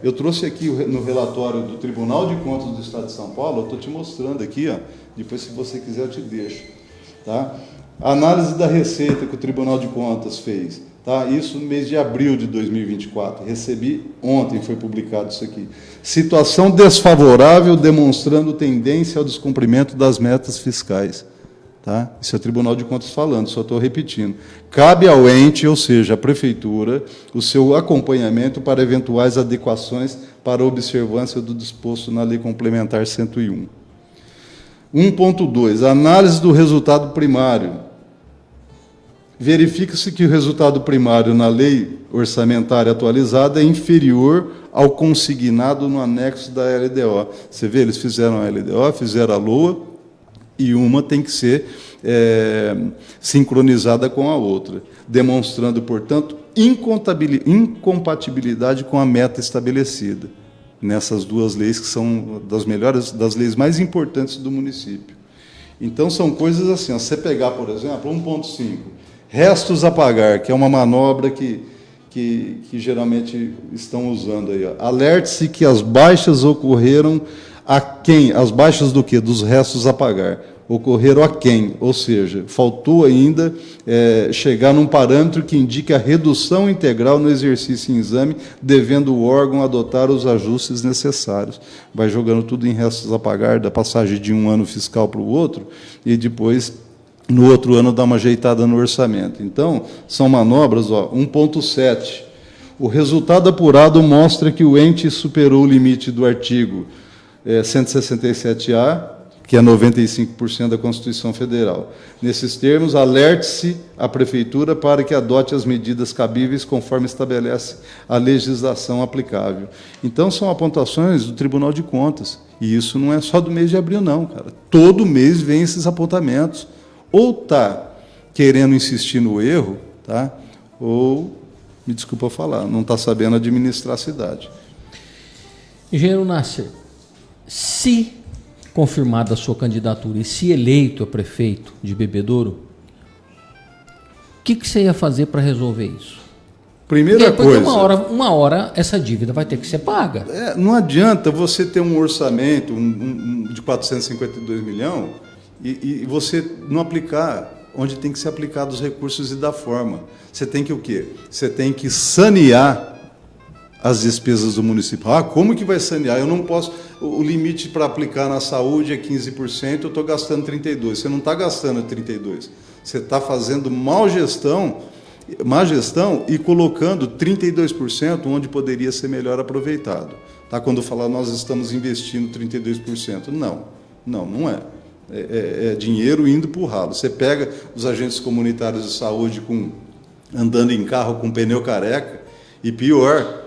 Eu trouxe aqui no relatório do Tribunal de Contas do Estado de São Paulo, eu estou te mostrando aqui, ó, depois se você quiser eu te deixo. Tá? A análise da receita que o Tribunal de Contas fez, tá? Isso no mês de abril de 2024, recebi ontem, foi publicado isso aqui. Situação desfavorável demonstrando tendência ao descumprimento das metas fiscais. Tá? Isso é o Tribunal de Contas falando, só estou repetindo. Cabe ao ente, ou seja, à Prefeitura, o seu acompanhamento para eventuais adequações para a observância do disposto na Lei Complementar 101. 1.2. Análise do resultado primário. Verifica-se que o resultado primário na lei orçamentária atualizada é inferior ao consignado no anexo da LDO. Você vê, eles fizeram a LDO, fizeram a LOA, e uma tem que ser sincronizada com a outra, demonstrando, portanto, incompatibilidade com a meta estabelecida nessas duas leis, que são das leis mais importantes do município. Então, são coisas assim, ó, você pegar, por exemplo, 1.5, restos a pagar, que é uma manobra que geralmente estão usando aí. Alerte-se que as baixas ocorreram a quem? As baixas do quê? Dos restos a pagar. Ocorreram a quem? Ou seja, faltou ainda chegar num parâmetro que indique a redução integral no exercício em exame, devendo o órgão adotar os ajustes necessários. Vai jogando tudo em restos a pagar, da passagem de um ano fiscal para o outro, e depois, no outro ano, dá uma ajeitada no orçamento. Então, são manobras, 1.7. O resultado apurado mostra que o ente superou o limite do artigo 167-A, que é 95% da Constituição Federal. Nesses termos, alerte-se a Prefeitura para que adote as medidas cabíveis conforme estabelece a legislação aplicável. Então, são apontações do Tribunal de Contas. E isso não é só do mês de abril, não, cara. Todo mês vem esses apontamentos. Ou está querendo insistir no erro, tá? Ou, me desculpa falar, não está sabendo administrar a cidade. Engenheiro Nasser, se confirmada a sua candidatura e se eleito a prefeito de Bebedouro, o que você ia fazer para resolver isso? Primeira coisa... Uma hora essa dívida vai ter que ser paga. Não adianta você ter um orçamento de 452 milhões e você não aplicar onde tem que ser aplicado os recursos e da forma. Você tem que o quê? Você tem que sanear as despesas do município. Como que vai sanear? Eu não posso... O limite para aplicar na saúde é 15%, eu estou gastando 32%. Você não está gastando 32%. Você está fazendo má gestão e colocando 32% onde poderia ser melhor aproveitado. Tá? Quando falar nós estamos investindo 32%. Não é. É dinheiro indo para o ralo. Você pega os agentes comunitários de saúde andando em carro com pneu careca e pior...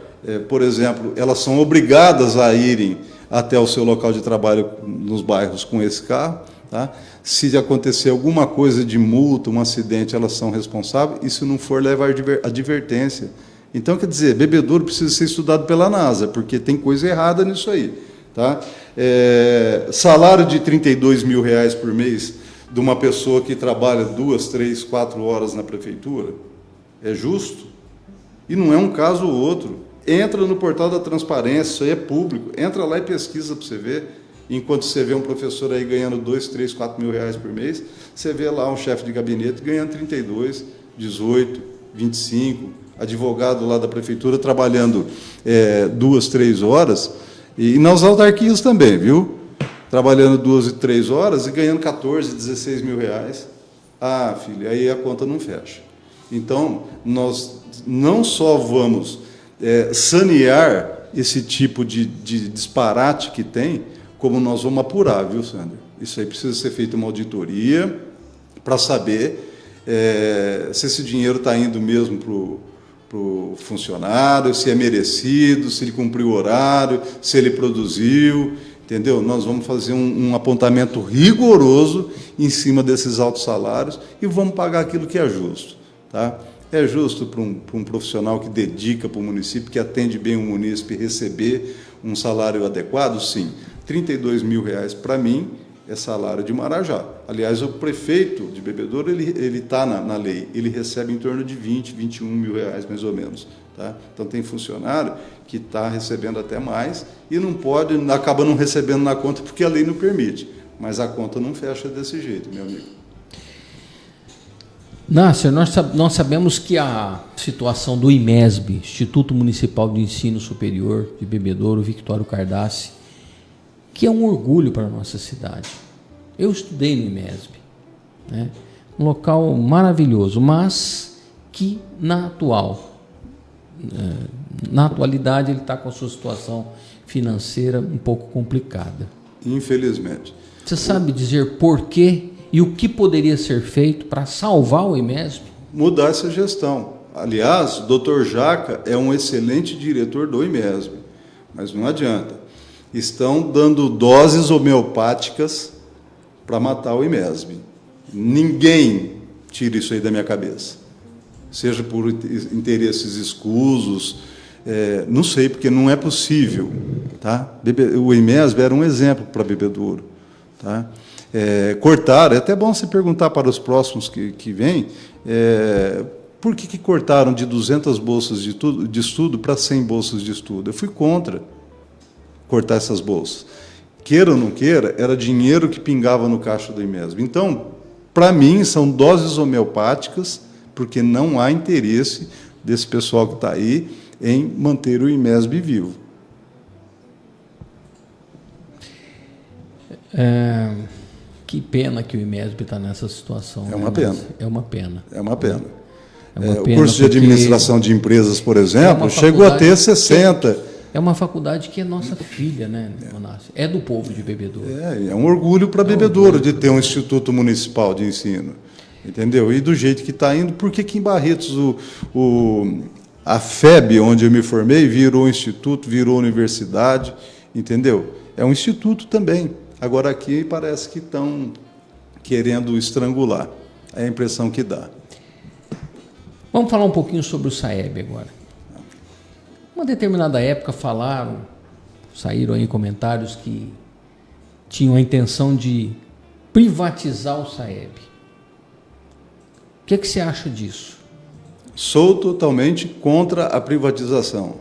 por exemplo, elas são obrigadas a irem até o seu local de trabalho nos bairros com esse carro. Tá? Se acontecer alguma coisa de multa, um acidente, elas são responsáveis, e se não for, leva a advertência. Então, quer dizer, Bebedouro precisa ser estudado pela NASA, porque tem coisa errada nisso aí. Tá? Salário de R$32 mil por mês de uma pessoa que trabalha 2, 3, 4 horas na prefeitura, é justo? E não é um caso ou outro. Entra no portal da transparência, isso aí é público. Entra lá e pesquisa para você ver. Enquanto você vê um professor aí ganhando 2, 3, 4 mil reais por mês, você vê lá um chefe de gabinete ganhando 32, 18, 25, advogado lá da prefeitura trabalhando 2, 3 horas, e nas autarquias também, viu? Trabalhando 2 e 3 horas e ganhando 14, 16 mil reais. Filho, aí a conta não fecha. Então, nós não só vamos sanear esse tipo de disparate que tem, como nós vamos apurar, viu, Sandro? Isso aí precisa ser feita uma auditoria para saber se esse dinheiro está indo mesmo para o funcionário, se é merecido, se ele cumpriu o horário, se ele produziu, entendeu? Nós vamos fazer um apontamento rigoroso em cima desses altos salários e vamos pagar aquilo que é justo, tá? É justo para um profissional que dedica para o município, que atende bem o munícipe, receber um salário adequado? Sim. R$32 mil para mim é salário de Marajá. Aliás, o prefeito de Bebedouro, ele está na lei, ele recebe em torno de 20, 21 mil reais, mais ou menos. Tá? Então, tem funcionário que está recebendo até mais e não pode, acaba não recebendo na conta porque a lei não permite. Mas a conta não fecha desse jeito, meu amigo. Nasser, nós sabemos que a situação do IMESB, Instituto Municipal de Ensino Superior de Bebedouro, Victório Cardassi, que é um orgulho para a nossa cidade. Eu estudei no IMESB, né? Um local maravilhoso, mas que na atualidade ele está com a sua situação financeira um pouco complicada. Infelizmente. Você sabe dizer por quê e o que poderia ser feito para salvar o IMESB? Mudar essa gestão. Aliás, o Dr. Jaca é um excelente diretor do IMESB, mas não adianta. Estão dando doses homeopáticas para matar o IMESB. Ninguém tira isso aí da minha cabeça. Seja por interesses escusos, não sei, porque não é possível. Tá? O IMESB era um exemplo para Bebedouro. Tá? Cortaram, é até bom você perguntar para os próximos que vêm, por que cortaram de 200 bolsas de estudo para 100 bolsas de estudo? Eu fui contra cortar essas bolsas. Queira ou não queira, era dinheiro que pingava no caixa do IMESB. Então, para mim, são doses homeopáticas, porque não há interesse desse pessoal que está aí em manter o IMESB vivo. Que pena que o IMESB está nessa situação. É uma pena. É uma pena. É uma pena. O curso de administração de empresas, por exemplo, chegou a ter 60. É uma faculdade que é nossa filha, né, Manassi? É do povo de Bebedouro. É um orgulho para Bebedouro de ter um instituto municipal de ensino, entendeu? E do jeito que está indo, porque aqui em Barretos a FEB, onde eu me formei, virou instituto, virou universidade, entendeu? É um instituto também. Agora aqui parece que estão querendo estrangular. É a impressão que dá. Vamos falar um pouquinho sobre o SAEB agora. Uma determinada época saíram aí comentários que tinham a intenção de privatizar o SAEB. O que você acha disso? Sou totalmente contra a privatização.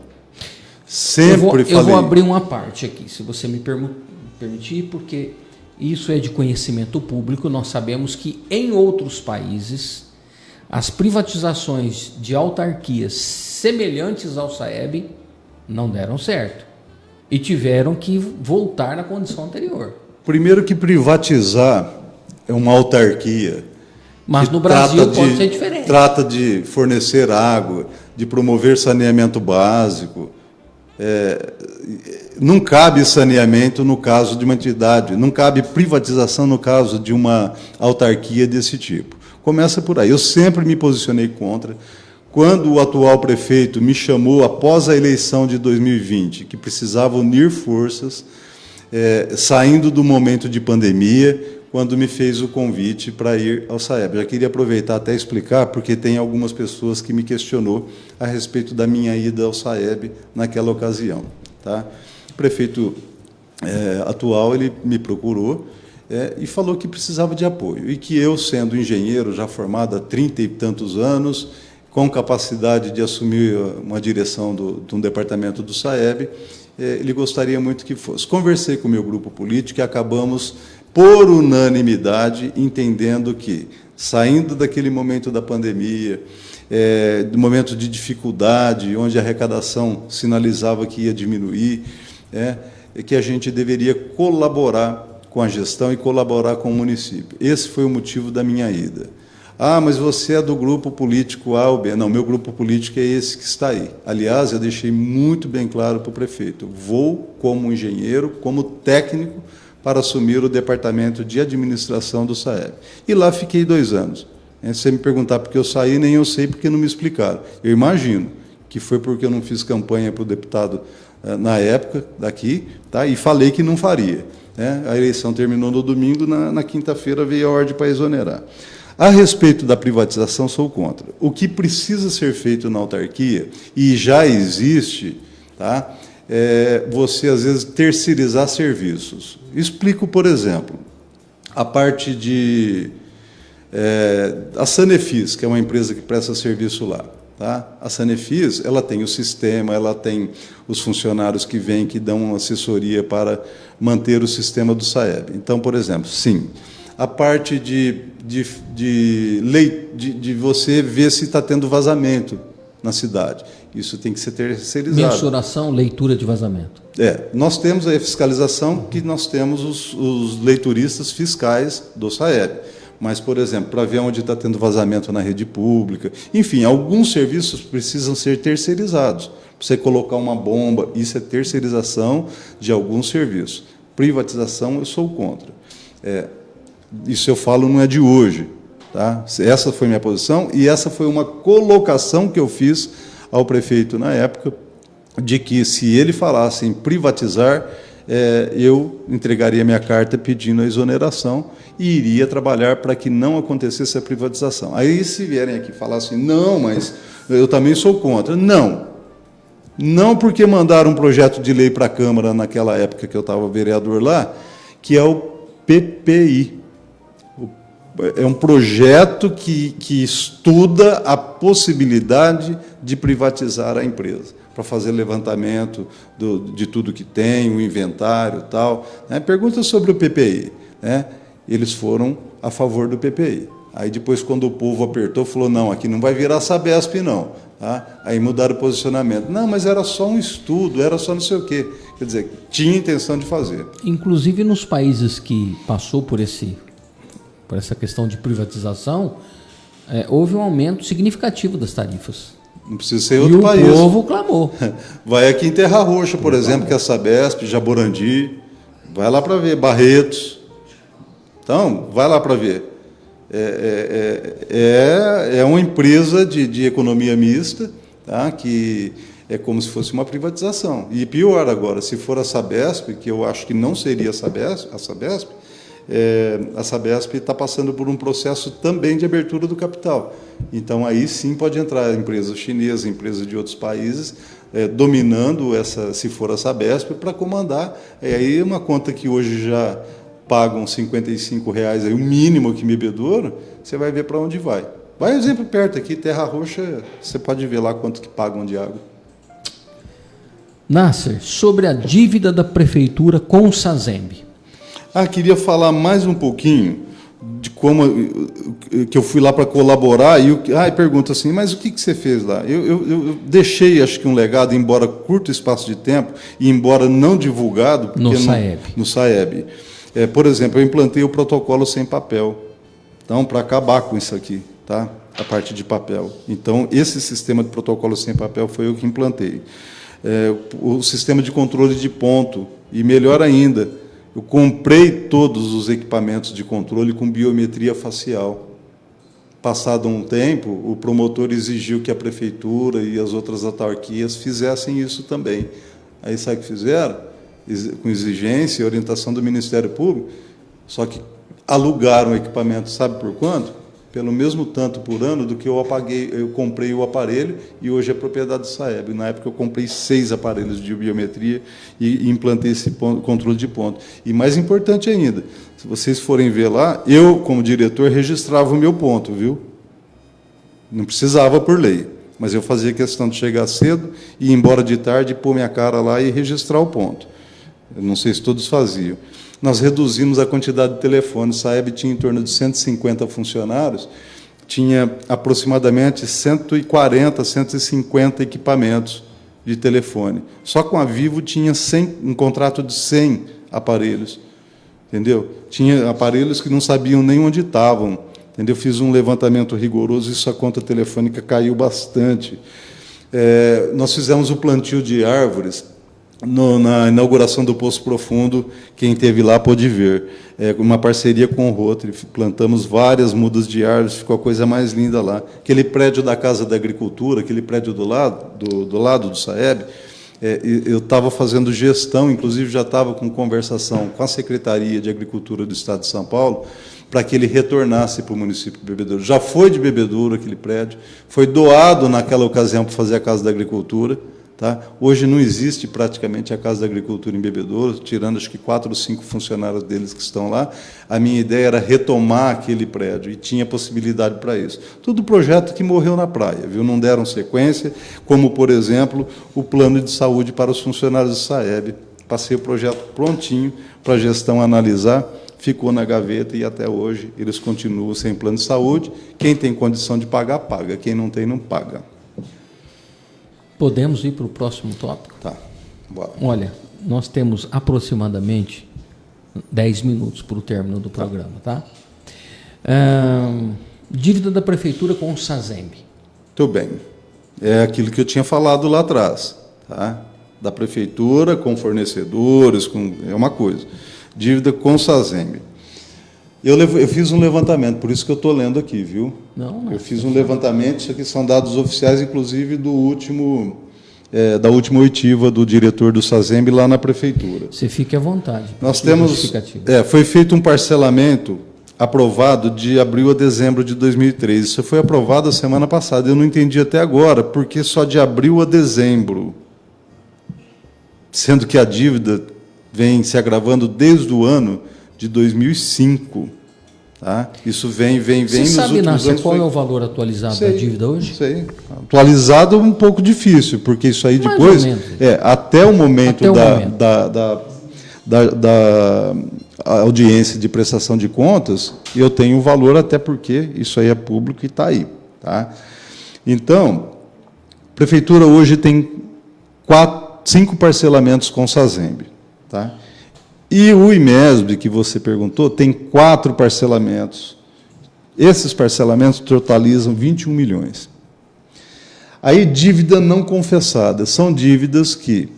Sempre falei. Eu vou abrir uma parte aqui, se você me permitir, porque isso é de conhecimento público. Nós sabemos que em outros países as privatizações de autarquias semelhantes ao SAEB não deram certo e tiveram que voltar na condição anterior. Primeiro que privatizar é uma autarquia. Mas no Brasil pode ser diferente. Trata de fornecer água, de promover saneamento básico. Não cabe saneamento no caso de uma entidade, não cabe privatização no caso de uma autarquia desse tipo. Começa por aí. Eu sempre me posicionei contra. Quando o atual prefeito me chamou, após a eleição de 2020, que precisava unir forças, saindo do momento de pandemia, quando me fez o convite para ir ao SAEB. Já queria aproveitar até explicar, porque tem algumas pessoas que me questionou a respeito da minha ida ao SAEB naquela ocasião. Tá? O prefeito atual ele me procurou, e falou que precisava de apoio, e que eu, sendo engenheiro, já formado há 30 e tantos anos, com capacidade de assumir uma direção de um departamento do SAEB, ele gostaria muito que fosse. Conversei com o meu grupo político e acabamos, por unanimidade, entendendo que, saindo daquele momento da pandemia, do momento de dificuldade, onde a arrecadação sinalizava que ia diminuir, que a gente deveria colaborar com a gestão e colaborar com o município. Esse foi o motivo da minha ida. Mas você é do grupo político A ou B. Não, meu grupo político é esse que está aí. Aliás, eu deixei muito bem claro para o prefeito, vou como engenheiro, como técnico, para assumir o departamento de administração do SAEB. E lá fiquei 2 anos. Se você me perguntar por que eu saí, nem eu sei porque não me explicaram. Eu imagino que foi porque eu não fiz campanha para o deputado na época daqui, tá? E falei que não faria. Né? A eleição terminou no domingo, na quinta-feira veio a ordem para exonerar. A respeito da privatização, sou contra. O que precisa ser feito na autarquia, e já existe, tá? Você, às vezes, terceirizar serviços. Explico, por exemplo, a parte de... a Sanefis, que é uma empresa que presta serviço lá. Tá? A Sanefis, ela tem o sistema, ela tem os funcionários que vêm, que dão assessoria para manter o sistema do SAEB. Então, por exemplo, sim, a parte de você ver se está tendo vazamento na cidade. Isso tem que ser terceirizado. Mensuração, leitura de vazamento. Nós temos a fiscalização, que nós temos os leituristas fiscais do SAEB. Mas, por exemplo, para ver onde está tendo vazamento na rede pública, enfim, alguns serviços precisam ser terceirizados. Você colocar uma bomba, isso é terceirização de alguns serviços. Privatização, eu sou contra. Isso eu falo não é de hoje. Tá? Essa foi minha posição e essa foi uma colocação que eu fiz ao prefeito na época, de que, se ele falasse em privatizar, eu entregaria minha carta pedindo a exoneração e iria trabalhar para que não acontecesse a privatização. Aí, se vierem aqui falar assim, não, mas eu também sou contra. Não porque mandaram um projeto de lei para a Câmara naquela época que eu estava vereador lá, que é o PPI. É um projeto que estuda a possibilidade de privatizar a empresa, para fazer levantamento de tudo que tem, o inventário e tal. Pergunta sobre o PPI. Eles foram a favor do PPI. Aí depois, quando o povo apertou, falou, não, aqui não vai virar Sabesp, não. Tá? Aí mudaram o posicionamento. Não, mas era só um estudo, era só não sei o quê. Quer dizer, tinha intenção de fazer. Inclusive, nos países que passou por essa questão de privatização, houve um aumento significativo das tarifas. Não precisa ser outro país. E o povo clamou. Vai aqui em Terra Roxa, por exemplo, que é a Sabesp, Jaborandi. Vai lá para ver. Barretos. Então, vai lá para ver. É uma empresa de economia mista, tá? Que é como se fosse uma privatização. E pior agora, se for a Sabesp, que eu acho que não seria a Sabesp, a Sabesp está passando por um processo também de abertura do capital. Então, aí sim pode entrar empresas chinesas, empresas de outros países, dominando se for a Sabesp, para comandar. Aí uma conta que hoje já pagam R$55, aí, o mínimo que me bebedouro, você vai ver para onde vai. Vai um exemplo perto aqui, Terra Roxa, você pode ver lá quanto que pagam de água. Nasser, sobre a dívida da prefeitura com o SASEMB. Queria falar mais um pouquinho de como que eu fui lá para colaborar e pergunta assim, mas o que você fez lá? Eu deixei, acho que um legado, embora curto espaço de tempo e embora não divulgado, no SAEB. Por exemplo, eu implantei o protocolo sem papel, então, para acabar com isso aqui, tá? A parte de papel. Então, esse sistema de protocolo sem papel foi eu que implantei. O sistema de controle de ponto, e melhor ainda, eu comprei todos os equipamentos de controle com biometria facial. Passado um tempo, o promotor exigiu que a prefeitura e as outras autarquias fizessem isso também. Aí, sabe o que fizeram? Com exigência e orientação do Ministério Público, só que alugaram o equipamento, sabe por quanto? Pelo mesmo tanto por ano do que eu comprei o aparelho e hoje é propriedade do SAEB. Na época eu comprei 6 aparelhos de biometria e implantei esse controle de ponto. E mais importante ainda, se vocês forem ver lá, eu, como diretor, registrava o meu ponto, viu? Não precisava por lei, mas eu fazia questão de chegar cedo e ir embora de tarde, pôr minha cara lá e registrar o ponto. Eu não sei se todos faziam. Nós reduzimos a quantidade de telefones. A SAEB tinha em torno de 150 funcionários, tinha aproximadamente 140, 150 equipamentos de telefone. Só com a Vivo tinha um contrato de 100 aparelhos, entendeu? Tinha aparelhos que não sabiam nem onde estavam, entendeu? Fiz um levantamento rigoroso e a conta telefônica caiu bastante. Nós fizemos o plantio de árvores na inauguração do Poço Profundo, quem esteve lá pôde ver. Uma parceria com o Rotary, plantamos várias mudas de árvores, ficou a coisa mais linda lá. Aquele prédio da Casa da Agricultura, aquele prédio do lado do Saeb, eu estava fazendo gestão, inclusive já estava com conversação com a Secretaria de Agricultura do Estado de São Paulo, para que ele retornasse para o município de Bebedouro. Já foi de Bebedouro aquele prédio, foi doado naquela ocasião para fazer a Casa da Agricultura. Tá? Hoje não existe praticamente a Casa da Agricultura em Bebedouro, tirando acho que 4 ou 5 funcionários deles que estão lá. A minha ideia era retomar aquele prédio, e tinha possibilidade para isso. Tudo projeto que morreu na praia, viu? Não deram sequência, como, por exemplo, o plano de saúde para os funcionários do Saeb. Passei o projeto prontinho para a gestão analisar, ficou na gaveta e até hoje eles continuam sem plano de saúde. Quem tem condição de pagar, paga. Quem não tem, não paga. Podemos ir para o próximo tópico? Tá, bora. Olha, nós temos aproximadamente 10 minutos para o término do programa, tá? Dívida da Prefeitura com o SASEMB. Muito bem. É aquilo que eu tinha falado lá atrás, tá? Da Prefeitura com fornecedores, é uma coisa. Dívida com o SASEMB. Eu fiz um levantamento, por isso que eu estou lendo aqui, viu? Não. Eu fiz um levantamento, isso aqui são dados oficiais, inclusive da última oitiva do diretor do SASEMB lá na Prefeitura. Você fique à vontade. Nós temos, foi feito um parcelamento aprovado de abril a dezembro de 2003. Isso foi aprovado a semana passada. Eu não entendi até agora, porque só de abril a dezembro, sendo que a dívida vem se agravando desde o ano de 2005. Tá? Isso vem Você nos sabe, últimos Nácia, anos. qual é o valor atualizado da dívida hoje? Sei. Atualizado é um pouco difícil, porque isso aí Mais depois, ou menos. até o momento Até da audiência de prestação de contas, eu tenho o valor, até porque isso aí é público e está aí. Tá? Então, a Prefeitura hoje tem 5 parcelamentos com o SASEMB. Tá? E o IMESB, que você perguntou, tem 4 parcelamentos. Esses parcelamentos totalizam 21 milhões. Aí, dívida não confessada. São dívidas que,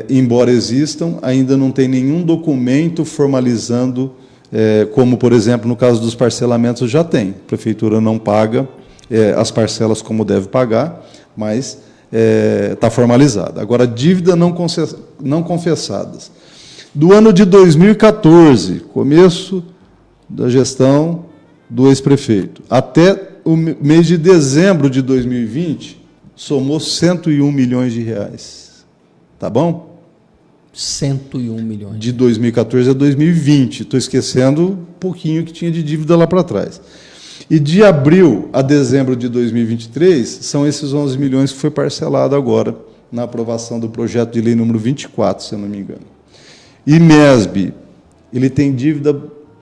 embora existam, ainda não tem nenhum documento formalizando, como, por exemplo, no caso dos parcelamentos, já tem. A Prefeitura não paga as parcelas como deve pagar, mas está formalizada. Agora, dívida não confessadas. Do ano de 2014, começo da gestão do ex-prefeito, até o mês de dezembro de 2020, somou 101 milhões de reais. Tá bom? 101 milhões. De 2014 a 2020. Estou esquecendo um pouquinho que tinha de dívida lá para trás. E de abril a dezembro de 2023, são esses 11 milhões que foi parcelado agora, na aprovação do projeto de lei número 24, se eu não me engano. IMESB, ele tem dívida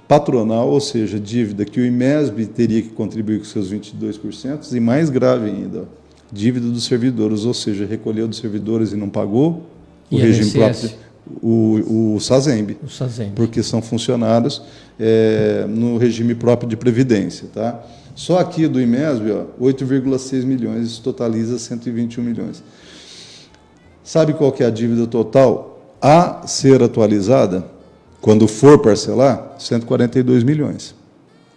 patronal, ou seja, dívida que o IMESB teria que contribuir com seus 22%, e mais grave ainda, dívida dos servidores, ou seja, recolheu dos servidores e não pagou, o regime próprio, o SASEMB, porque são funcionários no regime próprio de previdência. Tá? Só aqui do IMESB, 8,6 milhões, isso totaliza 121 milhões. Sabe qual que é a dívida total a ser atualizada, quando for parcelar? 142 milhões.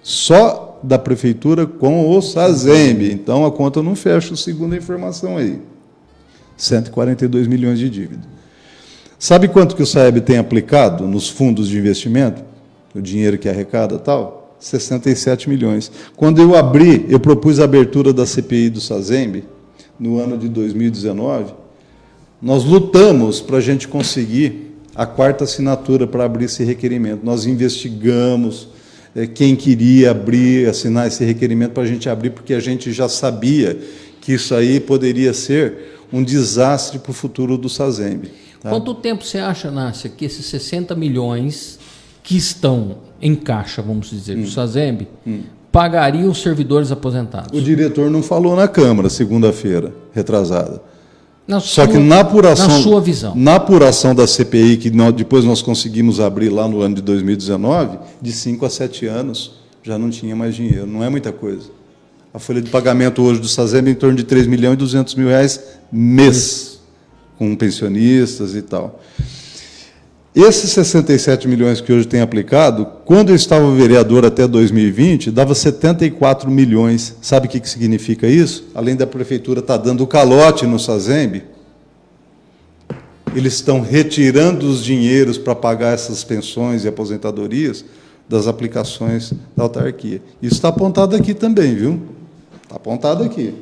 Só da Prefeitura com o SASEMB. Então, a conta não fecha, segundo a informação aí. 142 milhões de dívida. Sabe quanto que o SAEB tem aplicado nos fundos de investimento? O dinheiro que arrecada tal? 67 milhões. Quando eu propus a abertura da CPI do SASEMB, no ano de 2019, nós lutamos para a gente conseguir a 4ª assinatura para abrir esse requerimento. Nós investigamos quem queria assinar esse requerimento para a gente abrir, porque a gente já sabia que isso aí poderia ser um desastre para o futuro do SASEMB. Tá? Quanto tempo você acha, Nácia, que esses 60 milhões que estão em caixa, vamos dizer, do SASEMB, pagariam os aposentados? O diretor não falou na Câmara, segunda-feira, retrasada. Só que na sua visão, na apuração da CPI, que depois nós conseguimos abrir lá no ano de 2019, de 5 a 7 anos, já não tinha mais dinheiro. Não é muita coisa. A folha de pagamento hoje do SASEMB é em torno de R$ 3.200.000 mês. com pensionistas e tal. Esses 67 milhões que hoje tem aplicado, quando eu estava vereador até 2020, dava 74 milhões. Sabe o que significa isso? Além da prefeitura estar dando calote no SASEMB, eles estão retirando os dinheiros para pagar essas pensões e aposentadorias das aplicações da autarquia. Isso está apontado aqui também, viu? Está apontado aqui.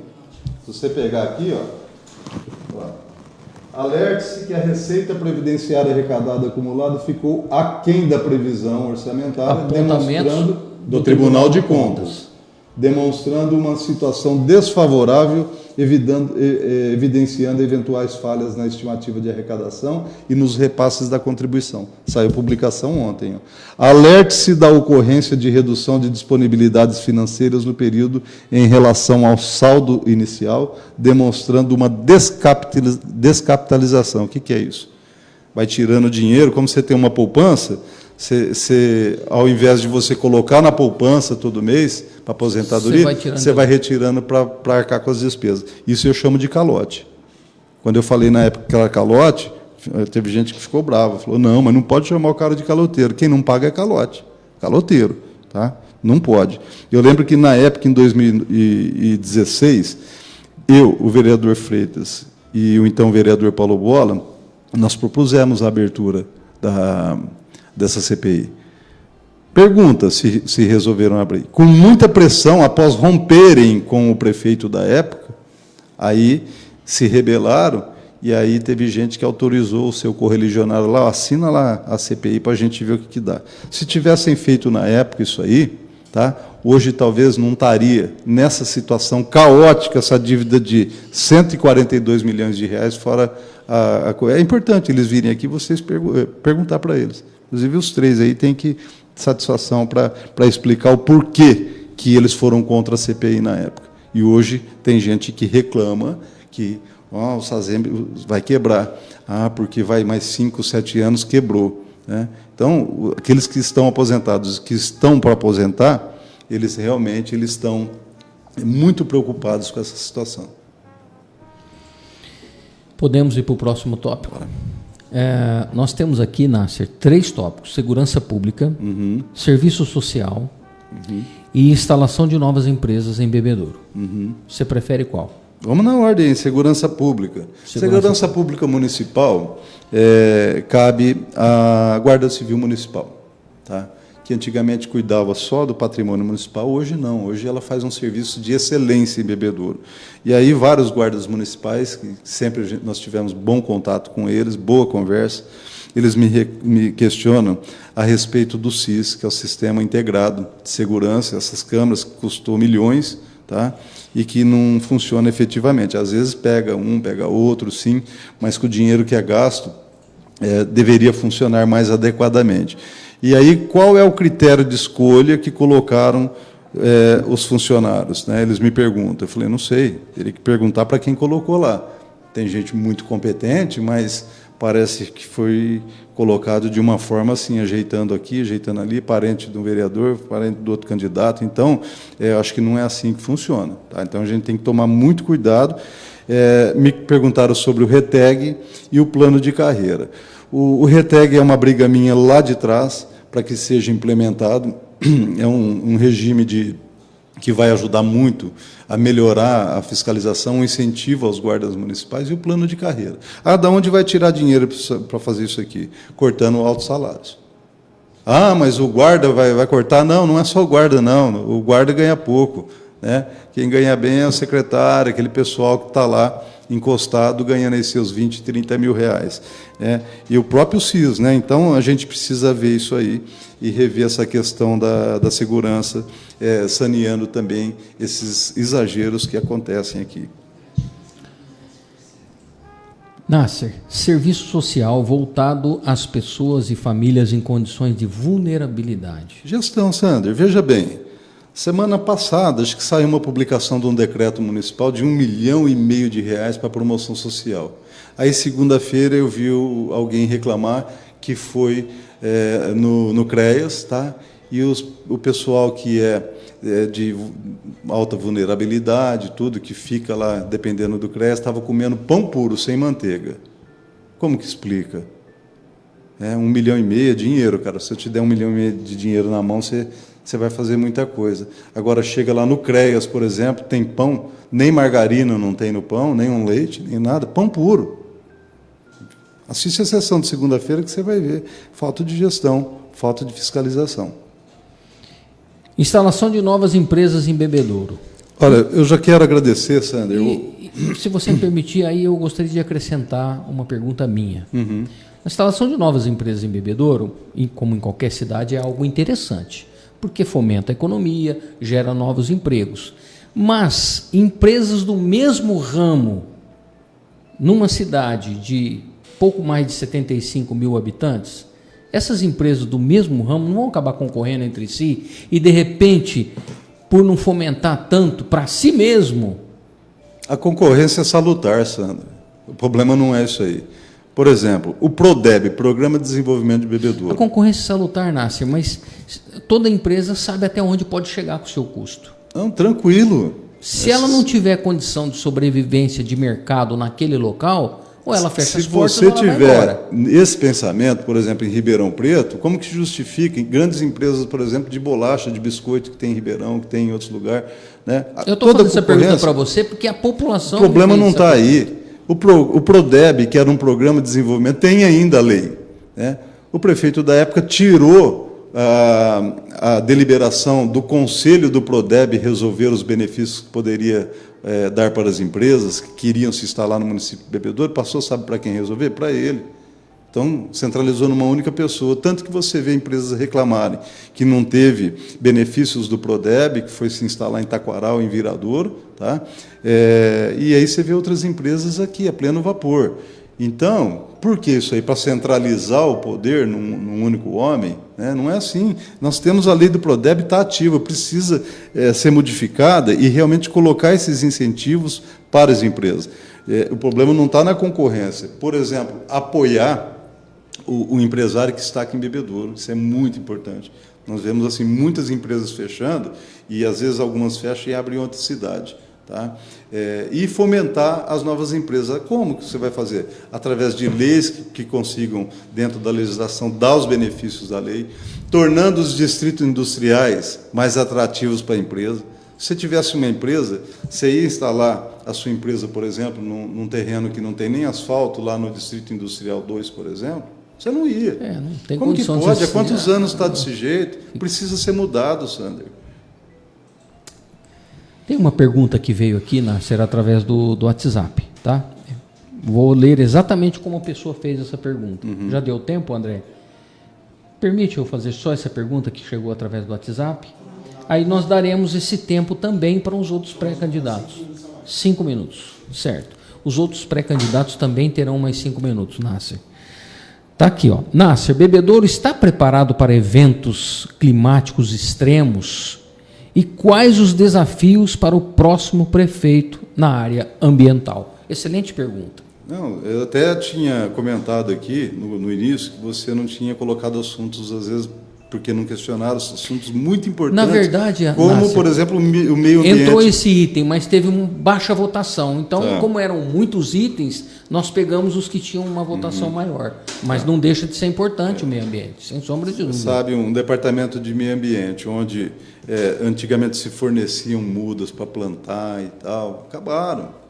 Se você pegar aqui, ó, alerte-se que a receita previdenciária arrecadada acumulada ficou aquém da previsão orçamentária, demonstrando do Tribunal de Contas, demonstrando uma situação desfavorável, evidenciando eventuais falhas na estimativa de arrecadação e nos repasses da contribuição. Saiu publicação ontem. Alerte-se da ocorrência de redução de disponibilidades financeiras no período em relação ao saldo inicial, demonstrando uma descapitalização. O que é isso? Vai tirando dinheiro, como você tem uma poupança, ao invés de você colocar na poupança todo mês, para aposentadoria, você vai retirando para arcar com as despesas. Isso eu chamo de calote. Quando eu falei na época que era calote, teve gente que ficou brava, falou, não, mas não pode chamar o cara de caloteiro, quem não paga é calote, caloteiro, tá? Não pode. Eu lembro que na época, em 2016, eu, o vereador Freitas e o então vereador Paulo Bola, nós propusemos a abertura dessa CPI. Pergunta se resolveram abrir. Com muita pressão, após romperem com o prefeito da época, aí se rebelaram, e aí teve gente que autorizou o seu correligionário lá, assina lá a CPI para a gente ver o que dá. Se tivessem feito na época isso aí, tá? Hoje talvez não estaria nessa situação caótica, essa dívida de 142 milhões de reais, fora é importante eles virem aqui, vocês perguntar para eles. Inclusive, os três aí têm que satisfação para explicar o porquê que eles foram contra a CPI na época. E hoje tem gente que reclama que o SASEMB vai quebrar. Porque vai mais 5, 7 anos, quebrou. Né? Então, aqueles que estão aposentados, que estão para aposentar, eles realmente estão muito preocupados com essa situação. Podemos ir para o próximo tópico. Nós temos aqui, Nasser, 3 tópicos: segurança pública, serviço social e instalação de novas empresas em Bebedouro. Você prefere qual? Vamos na ordem: segurança pública. Segurança pública municipal cabe à Guarda Civil Municipal, tá? Que antigamente cuidava só do patrimônio municipal, hoje não. Hoje ela faz um serviço de excelência em Bebedouro. E aí vários guardas municipais, que sempre nós tivemos bom contato com eles, boa conversa, eles me questionam a respeito do SIS, que é o Sistema Integrado de Segurança, essas câmeras que custou milhões, tá? E que não funciona efetivamente. Às vezes pega um, pega outro, sim, mas com o dinheiro que é gasto, deveria funcionar mais adequadamente. E aí, qual é o critério de escolha que colocaram os funcionários? Né? Eles me perguntam. Eu falei, não sei, teria que perguntar para quem colocou lá. Tem gente muito competente, mas parece que foi colocado de uma forma assim, ajeitando aqui, ajeitando ali, parente de um vereador, parente do outro candidato. Então, eu acho que não é assim que funciona. Tá? Então, a gente tem que tomar muito cuidado. Me perguntaram sobre o RETEG e o plano de carreira. O RETEG é uma briga minha lá de trás, para que seja implementado. É um regime que vai ajudar muito a melhorar a fiscalização, um incentivo aos guardas municipais, e o plano de carreira. De onde vai tirar dinheiro para fazer isso aqui? Cortando altos salários. Mas o guarda vai cortar? Não, não é só o guarda, não. O guarda ganha pouco. Né? Quem ganha bem é o secretário, aquele pessoal que está lá encostado, ganhando aí seus 20, 30 mil reais. Né? E o próprio SIS. Né? Então, a gente precisa ver isso aí e rever essa questão da segurança, saneando também esses exageros que acontecem aqui. Nasser, serviço social voltado às pessoas e famílias em condições de vulnerabilidade. Gestão, Sander, veja bem. Semana passada, acho que saiu uma publicação de um decreto municipal de R$1,5 milhão para promoção social. Aí, segunda-feira, eu vi alguém reclamar que foi no CREAS, tá? E o pessoal que de alta vulnerabilidade, tudo que fica lá, dependendo do CREAS, estava comendo pão puro, sem manteiga. Como que explica? 1,5 milhão é dinheiro, cara. Se eu te der 1,5 milhão de dinheiro na mão, você vai fazer muita coisa. Agora, chega lá no CREAS, por exemplo, tem pão, nem margarina não tem no pão, nem um leite, nem nada, pão puro. Assiste a sessão de segunda-feira que você vai ver. Falta de gestão, falta de fiscalização. Instalação de novas empresas em Bebedouro. Olha, eu já quero agradecer, Sander. E, se você me permitir, aí eu gostaria de acrescentar uma pergunta minha. Uhum. A instalação de novas empresas em Bebedouro, como em qualquer cidade, é algo interessante, porque fomenta a economia, gera novos empregos. Mas empresas do mesmo ramo, numa cidade de pouco mais de 75 mil habitantes, essas empresas do mesmo ramo não vão acabar concorrendo entre si e, de repente, por não fomentar tanto para si mesmo. A concorrência é salutar, Sandra. O problema não é isso aí. Por exemplo, o PRODEB, Programa de Desenvolvimento de Bebedouro. A concorrência é salutar, Nácer, mas toda empresa sabe até onde pode chegar com o seu custo. Não, tranquilo. Se ela não tiver condição de sobrevivência de mercado naquele local, ou ela fecha as portas ou ela vai embora. Se você tiver esse pensamento, por exemplo, em Ribeirão Preto, como que justifica em grandes empresas, por exemplo, de bolacha, de biscoito que tem em Ribeirão, que tem em outros lugares? Né? Eu estou fazendo essa pergunta para você porque a população... O problema não está aí. O PRODEB, que era um programa de desenvolvimento, tem ainda a lei. Né? O prefeito da época tirou a deliberação do conselho do PRODEB resolver os benefícios que poderia dar para as empresas que queriam se instalar no município de Bebedouro, passou, sabe para quem resolver? Para ele. Então, centralizou numa única pessoa, tanto que você vê empresas reclamarem que não teve benefícios do PRODEB, que foi se instalar em Taquaral, em Viradouro, tá? E aí você vê outras empresas aqui, a pleno vapor. Então, por que isso aí? Para centralizar o poder num único homem? Né? Não é assim. Nós temos a lei do PRODEB, está ativa, precisa ser modificada e realmente colocar esses incentivos para as empresas. O problema não está na concorrência. Por exemplo, apoiar o empresário que está aqui em Bebedouro, isso é muito importante. Nós vemos assim muitas empresas fechando e às vezes algumas fecham e abrem em outra cidade. Tá? E fomentar as novas empresas. Como que você vai fazer? Através de leis que consigam, dentro da legislação, dar os benefícios da lei, tornando os distritos industriais mais atrativos para a empresa. Se você tivesse uma empresa, você ia instalar a sua empresa, por exemplo, num terreno que não tem nem asfalto, lá no Distrito Industrial 2, por exemplo, você não ia. Não tem Como que pode? assim, Há quantos anos está desse jeito? Precisa ser mudado, Sander. Tem uma pergunta que veio aqui, Nácer, através do WhatsApp, tá? Vou ler exatamente como a pessoa fez essa pergunta. Uhum. Já deu tempo, André? Permite eu fazer só essa pergunta que chegou através do WhatsApp? Aí nós daremos esse tempo também para os outros pré-candidatos. 5 minutos, certo. Os outros pré-candidatos também terão mais 5 minutos, Nácer. Está aqui, ó. Nácer, Bebedouro está preparado para eventos climáticos extremos? E quais os desafios para o próximo prefeito na área ambiental? Excelente pergunta. Não, eu até tinha comentado aqui no início que você não tinha colocado assuntos, às vezes, porque não questionaram assuntos muito importantes. Na verdade, como, Nácer, por exemplo, o meio ambiente. Entrou esse item, mas teve uma baixa votação. Então, como eram muitos itens, nós pegamos os que tinham uma votação maior. Mas não deixa de ser importante o meio ambiente, sem sombra de dúvida. Sabe, um departamento de meio ambiente, onde antigamente se forneciam mudas para plantar e tal, acabaram.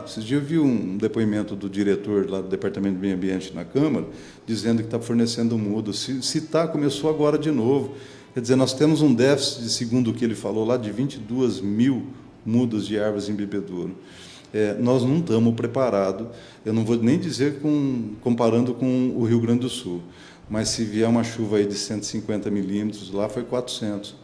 Esses dias eu vi um depoimento do diretor lá do Departamento de Meio Ambiente na Câmara, dizendo que está fornecendo mudas. Se está, começou agora de novo. Quer dizer, nós temos um déficit, segundo o que ele falou lá, de 22 mil mudas de árvores em Bebedouro. Nós não estamos preparados, eu não vou nem dizer comparando com o Rio Grande do Sul, mas se vier uma chuva aí de 150 milímetros, lá foi 400.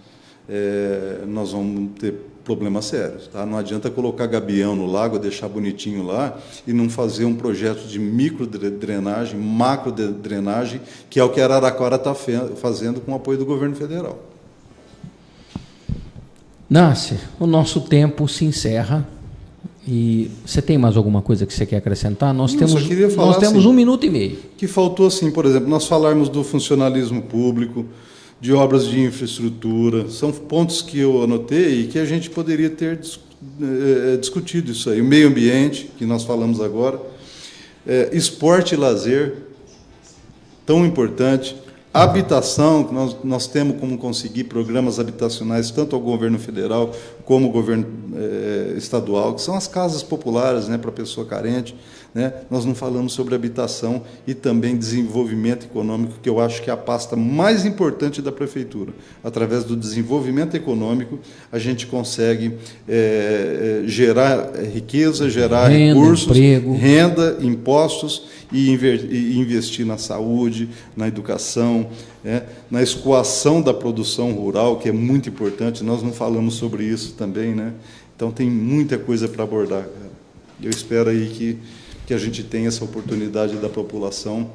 Nós vamos ter problemas sérios. Tá? Não adianta colocar gabião no lago, deixar bonitinho lá e não fazer um projeto de microdrenagem, macrodrenagem, que é o que a Araraquara está fazendo com o apoio do governo federal. Nácer, o nosso tempo se encerra. E você tem mais alguma coisa que você quer acrescentar? Nós temos 1 minuto e meio. Que faltou, assim, por exemplo, nós falarmos do funcionalismo público, de obras de infraestrutura, são pontos que eu anotei e que a gente poderia ter discutido isso aí. O meio ambiente, que nós falamos agora, esporte e lazer, tão importante. Habitação, que nós temos como conseguir programas habitacionais, tanto ao governo federal como ao governo estadual, que são as casas populares, né, para a pessoa carente. Né? Nós não falamos sobre habitação e também desenvolvimento econômico, que eu acho que é a pasta mais importante da Prefeitura. Através do desenvolvimento econômico, a gente consegue gerar riqueza, gerar recursos, emprego, renda, impostos e investir na saúde, na educação, na escoação da produção rural, que é muito importante. Nós não falamos sobre isso também, né? Então tem muita coisa para abordar, cara. Eu espero aí que a gente tenha essa oportunidade da população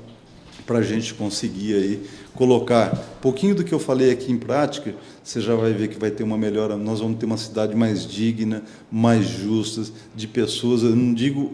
para a gente conseguir aí colocar um pouquinho do que eu falei aqui em prática. Você já vai ver que vai ter uma melhora. Nós vamos ter uma cidade mais digna, mais justa, de pessoas. Eu não digo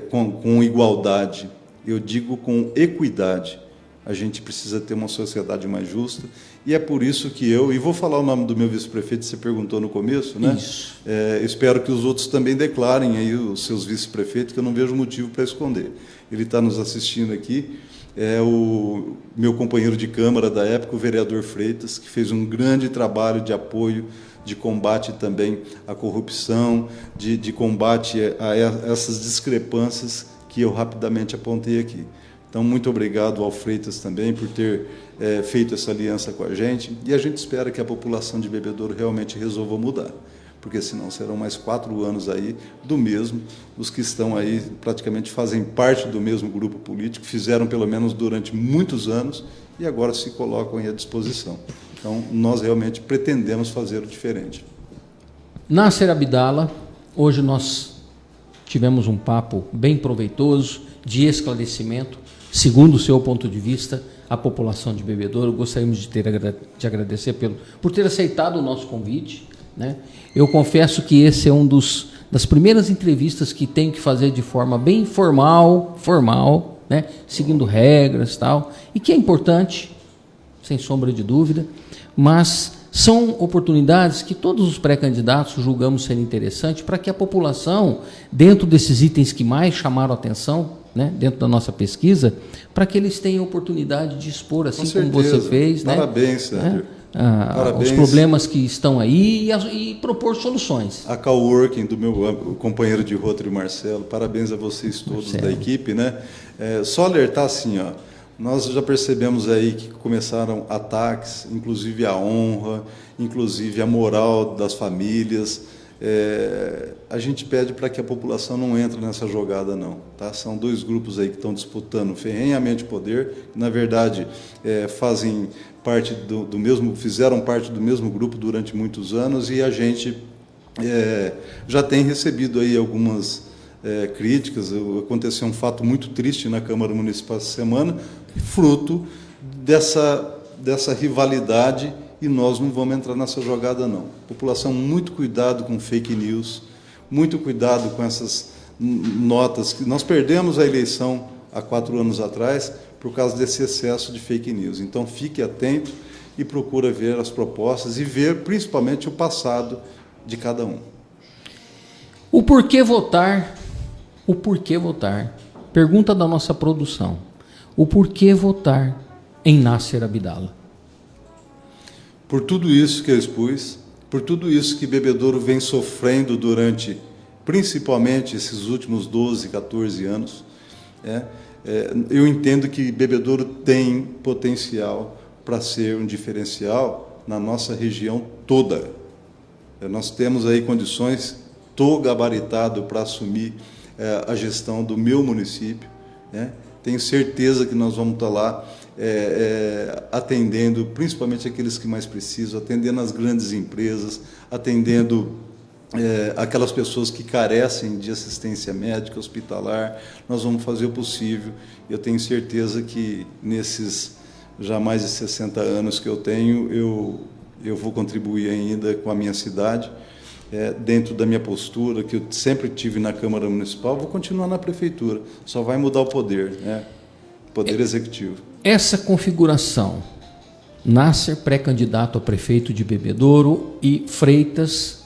com igualdade, eu digo com equidade. A gente precisa ter uma sociedade mais justa, e é por isso que e vou falar o nome do meu vice-prefeito, você perguntou no começo, né? Isso. Espero que os outros também declarem aí os seus vice-prefeitos, que eu não vejo motivo para esconder. Ele está nos assistindo aqui, é o meu companheiro de Câmara da época, o vereador Freitas, que fez um grande trabalho de apoio, de combate também à corrupção, de combate a essas discrepâncias que eu rapidamente apontei aqui. Então, muito obrigado ao Freitas também por ter feito essa aliança com a gente, e a gente espera que a população de Bebedouro realmente resolva mudar, porque senão serão mais 4 anos aí do mesmo. Os que estão aí praticamente fazem parte do mesmo grupo político, fizeram pelo menos durante muitos anos e agora se colocam aí à disposição. Então, nós realmente pretendemos fazer o diferente. Nasser Abdala, hoje nós tivemos um papo bem proveitoso, de esclarecimento, segundo o seu ponto de vista, a população de Bebedouro. Gostaríamos de agradecer por ter aceitado o nosso convite, né? Eu confesso que esse é das primeiras entrevistas que tenho que fazer de forma bem formal, né? Seguindo regras e tal, e que é importante, sem sombra de dúvida, mas são oportunidades que todos os pré-candidatos julgamos ser interessantes para que a população, dentro desses itens que mais chamaram a atenção, né, dentro da nossa pesquisa, para que eles tenham oportunidade de expor, assim como você fez. Parabéns, Sérgio. Os problemas que estão aí e propor soluções. A coworking do meu companheiro de Rotary, Marcelo, parabéns a vocês todos da equipe, né? Só alertar assim, ó, nós já percebemos aí que começaram ataques, inclusive à honra, inclusive à moral das famílias. A gente pede para que a população não entre nessa jogada, não. Tá? São 2 grupos aí que estão disputando ferrenhamente poder, que, na verdade, fazem parte fizeram parte do mesmo grupo durante muitos anos, e a gente já tem recebido aí algumas críticas. Aconteceu um fato muito triste na Câmara Municipal essa semana, fruto dessa rivalidade, e nós não vamos entrar nessa jogada, não. População, muito cuidado com fake news, muito cuidado com essas notas. Nós perdemos a eleição há 4 anos atrás por causa desse excesso de fake news. Então, fique atento e procura ver as propostas e ver, principalmente, o passado de cada um. O porquê votar? O porquê votar? Pergunta da nossa produção. O porquê votar em Nasser Abdala? Por tudo isso que eu expus, por tudo isso que Bebedouro vem sofrendo durante, principalmente, esses últimos 12, 14 anos, eu entendo que Bebedouro tem potencial para ser um diferencial na nossa região toda. Nós temos aí condições, estou gabaritado para assumir a gestão do meu município, né? Tenho certeza que nós vamos estar lá atendendo principalmente aqueles que mais precisam, atendendo as grandes empresas, atendendo aquelas pessoas que carecem de assistência médica, hospitalar. Nós vamos fazer o possível. Eu tenho certeza que nesses já mais de 60 anos que eu tenho, eu vou contribuir ainda com a minha cidade, dentro da minha postura, que eu sempre tive na Câmara Municipal. Vou continuar na Prefeitura, só vai mudar o poder, né? Poder Executivo. Essa configuração, Nasser pré-candidato a prefeito de Bebedouro e Freitas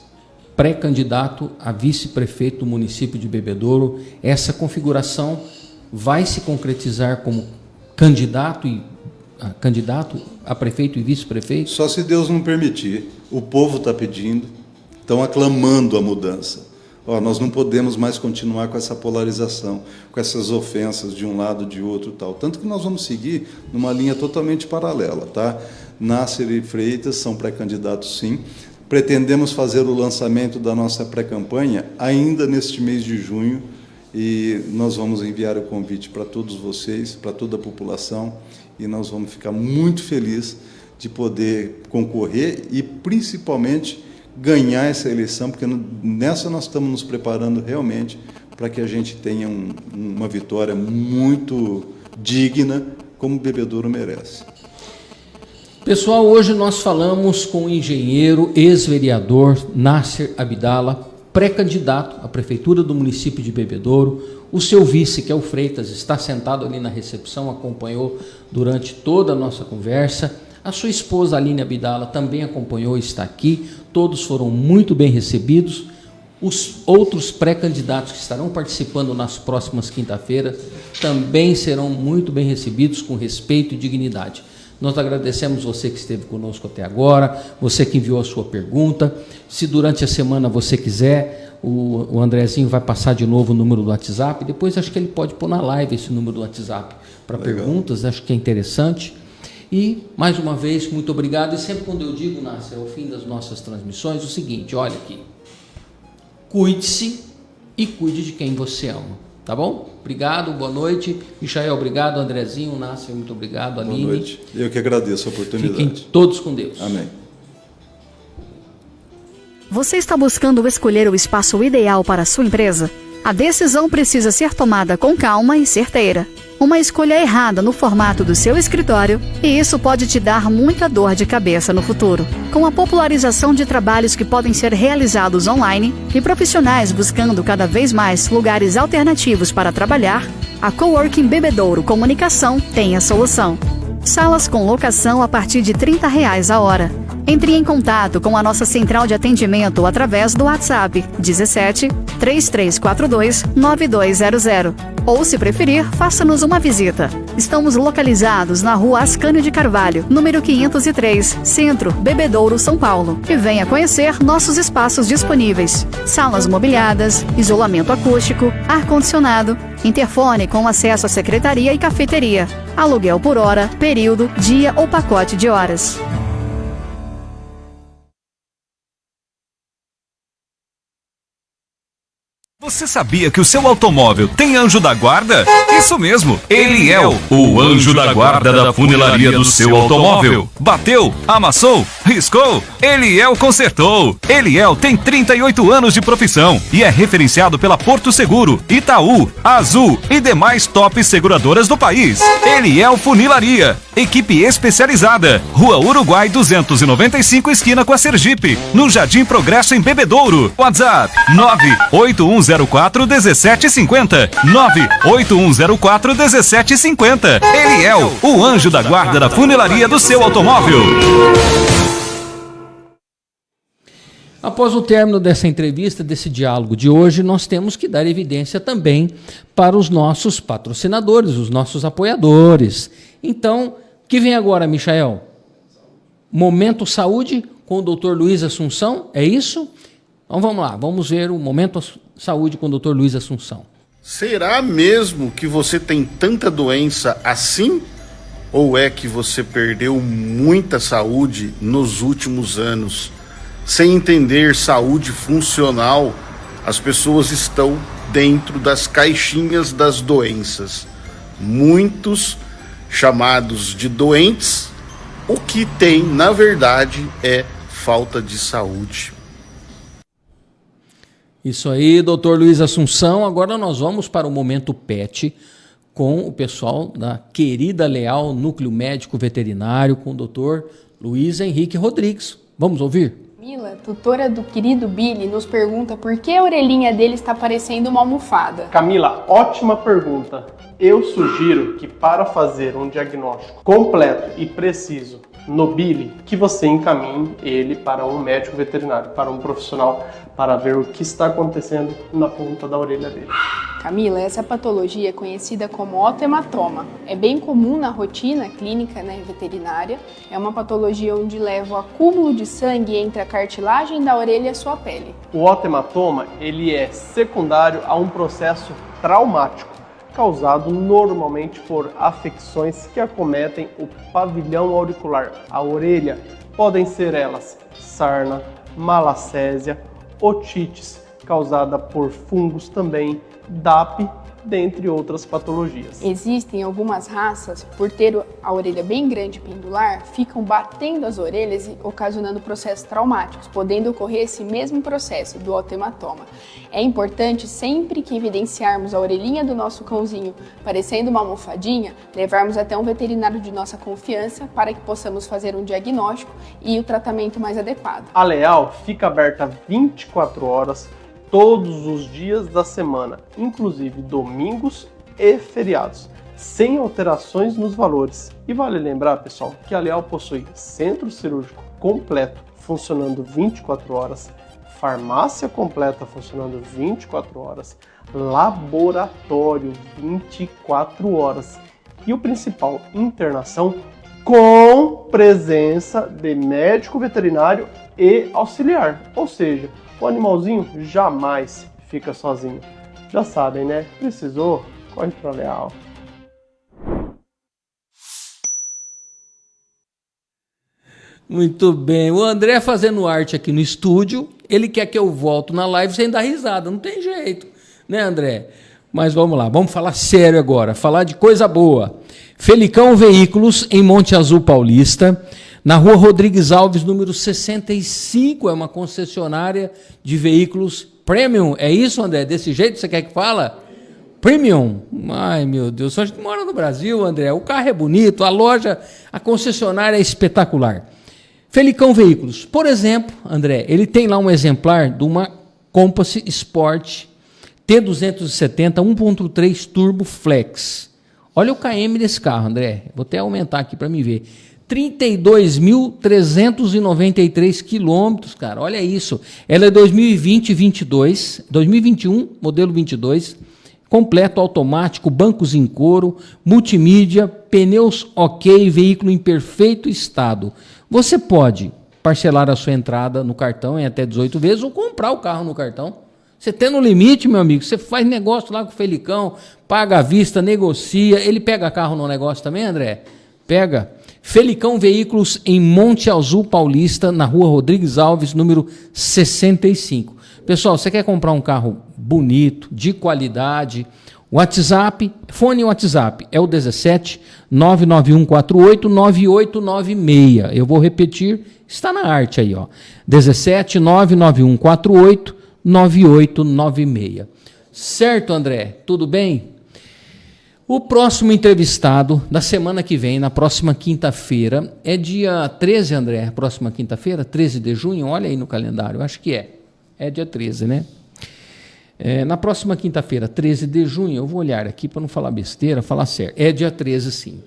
pré-candidato a vice-prefeito do município de Bebedouro. Essa configuração vai se concretizar como candidato a prefeito e vice-prefeito? Só se Deus não permitir. O povo está pedindo, estão aclamando a mudança. Nós não podemos mais continuar com essa polarização, com essas ofensas de um lado, de outro, tal. Tanto que nós vamos seguir numa linha totalmente paralela, tá? Nasser e Freitas são pré-candidatos, sim. Pretendemos fazer o lançamento da nossa pré-campanha ainda neste mês de junho, e nós vamos enviar o convite para todos vocês, para toda a população, e nós vamos ficar muito felizes de poder concorrer e, principalmente, ganhar essa eleição, porque nessa nós estamos nos preparando realmente para que a gente tenha uma vitória muito digna, como o Bebedouro merece. Pessoal, hoje nós falamos com o engenheiro, ex-vereador Nasser Abdala, pré-candidato à prefeitura do município de Bebedouro. O seu vice, que é o Freitas, está sentado ali na recepção, acompanhou durante toda a nossa conversa. A sua esposa, Aline Abdala, também acompanhou e está aqui. Todos foram muito bem recebidos. Os outros pré-candidatos que estarão participando nas próximas quinta-feiras também serão muito bem recebidos, com respeito e dignidade. Nós agradecemos você que esteve conosco até agora, você que enviou a sua pergunta. Se durante a semana você quiser, o Andrezinho vai passar de novo o número do WhatsApp. Depois acho que ele pode pôr na live esse número do WhatsApp para perguntas, acho que é interessante. E, mais uma vez, muito obrigado. E sempre quando eu digo, Nasser, ao fim das nossas transmissões, o seguinte, olha aqui, cuide-se e cuide de quem você ama, tá bom? Obrigado, boa noite. Michael, obrigado. Andrezinho, Nasser, muito obrigado. Aline. Boa noite. Eu que agradeço a oportunidade. Fiquem todos com Deus. Amém. Você está buscando escolher o espaço ideal para a sua empresa? A decisão precisa ser tomada com calma e certeira. Uma escolha errada no formato do seu escritório, e isso pode te dar muita dor de cabeça no futuro. Com a popularização de trabalhos que podem ser realizados online e profissionais buscando cada vez mais lugares alternativos para trabalhar, a Coworking Bebedouro Comunicação tem a solução. Salas com locação a partir de R$30 a hora. Entre em contato com a nossa central de atendimento através do WhatsApp 17 3342 9200. Ou, se preferir, faça-nos uma visita. Estamos localizados na Rua Ascânio de Carvalho, número 503, Centro, Bebedouro, São Paulo. E venha conhecer nossos espaços disponíveis. Salas mobiliadas, isolamento acústico, ar-condicionado, interfone com acesso à secretaria e cafeteria. Aluguel por hora, período, dia ou pacote de horas. Você sabia que o seu automóvel tem anjo da guarda? Isso mesmo, Eliel, o anjo da guarda da funilaria do seu automóvel. Bateu, amassou, riscou, Eliel consertou. Eliel tem 38 anos de profissão e é referenciado pela Porto Seguro, Itaú, Azul e demais top seguradoras do país. Eliel Funilaria, equipe especializada, Rua Uruguai 295, esquina com a Sergipe, no Jardim Progresso em Bebedouro. WhatsApp 981041750, 981041750. Eliel, o anjo da guarda da funilaria do seu automóvel. Após o término dessa entrevista, desse diálogo de hoje, nós temos que dar evidência também para os nossos patrocinadores, os nossos apoiadores. Então, o que vem agora, Michael? Momento Saúde com o Dr. Luiz Assunção, é isso? Então vamos lá, vamos ver o Momento Saúde com o Dr. Luiz Assunção. Será mesmo que você tem tanta doença assim? Ou é que você perdeu muita saúde nos últimos anos? Sem entender saúde funcional, as pessoas estão dentro das caixinhas das doenças. Muitos chamados de doentes, o que tem, na verdade, é falta de saúde. Isso aí, doutor Luiz Assunção. Agora nós vamos para o Momento Pet com o pessoal da querida Leal Núcleo Médico Veterinário, com o doutor Luiz Henrique Rodrigues. Vamos ouvir? Camila, tutora do querido Billy, nos pergunta por que a orelhinha dele está parecendo uma almofada. Camila, ótima pergunta. Eu sugiro que, para fazer um diagnóstico completo e preciso no Billy, que você encaminhe ele para um médico veterinário, para um profissional, para ver o que está acontecendo na ponta da orelha dele. Camila, essa patologia é conhecida como otohematoma. É bem comum na rotina clínica, veterinária. É uma patologia onde leva o acúmulo de sangue entre a cartilagem da orelha e a sua pele. O otohematoma, ele é secundário a um processo traumático, causado normalmente por afecções que acometem o pavilhão auricular, a orelha. Podem ser elas sarna, malacésia, otites, causada por fungos também, DAP, dentre outras patologias. Existem algumas raças, por ter a orelha bem grande e pendular, ficam batendo as orelhas e ocasionando processos traumáticos, podendo ocorrer esse mesmo processo do otohematoma. É importante, sempre que evidenciarmos a orelhinha do nosso cãozinho parecendo uma almofadinha, levarmos até um veterinário de nossa confiança para que possamos fazer um diagnóstico e o tratamento mais adequado. A Leal fica aberta 24 horas, todos os dias da semana, inclusive domingos e feriados, sem alterações nos valores. E vale lembrar, pessoal, que a Leal possui centro cirúrgico completo, funcionando 24 horas, farmácia completa, funcionando 24 horas, laboratório 24 horas e o principal, internação com presença de médico veterinário e auxiliar, ou seja, o animalzinho jamais fica sozinho. Já sabem, né? Precisou? Corre pra Leal. Muito bem. O André fazendo arte aqui no estúdio. Ele quer que eu volte na live sem dar risada. Não tem jeito, né, André? Mas vamos lá. Vamos falar sério agora. Falar de coisa boa. Felicão Veículos, em Monte Azul Paulista. Na rua Rodrigues Alves, número 65, é uma concessionária de veículos premium. É isso, André? Desse jeito você quer que fala? Premium? Ai, meu Deus, só a gente mora no Brasil, André. O carro é bonito, a loja, a concessionária é espetacular. Felicão Veículos, por exemplo, André, ele tem lá um exemplar de uma Compass Sport T270 1.3 Turbo Flex. Olha o KM desse carro, André. Vou até aumentar aqui para me ver. 32.393 quilômetros, cara, olha isso. Ela é 2021, modelo 22, completo automático, bancos em couro, multimídia, pneus ok, veículo em perfeito estado. Você pode parcelar a sua entrada no cartão em até 18 vezes ou comprar o carro no cartão. Você tem no limite, meu amigo, você faz negócio lá com o Felicão, paga à vista, negocia. Ele pega carro no negócio também, André? Pega. Felicão Veículos em Monte Azul Paulista, na rua Rodrigues Alves, número 65. Pessoal, você quer comprar um carro bonito, de qualidade? WhatsApp, fone WhatsApp é o 17 99148 9896. Eu vou repetir, está na arte aí, ó. 17 99148 9896. Certo, André? Tudo bem? O próximo entrevistado da semana que vem, na próxima quinta-feira, é dia 13, André? Próxima quinta-feira, 13 de junho, olha aí no calendário, acho que é. É dia 13, né? Na próxima quinta-feira, 13 de junho, eu vou olhar aqui para não falar besteira, falar certo. É dia 13, sim.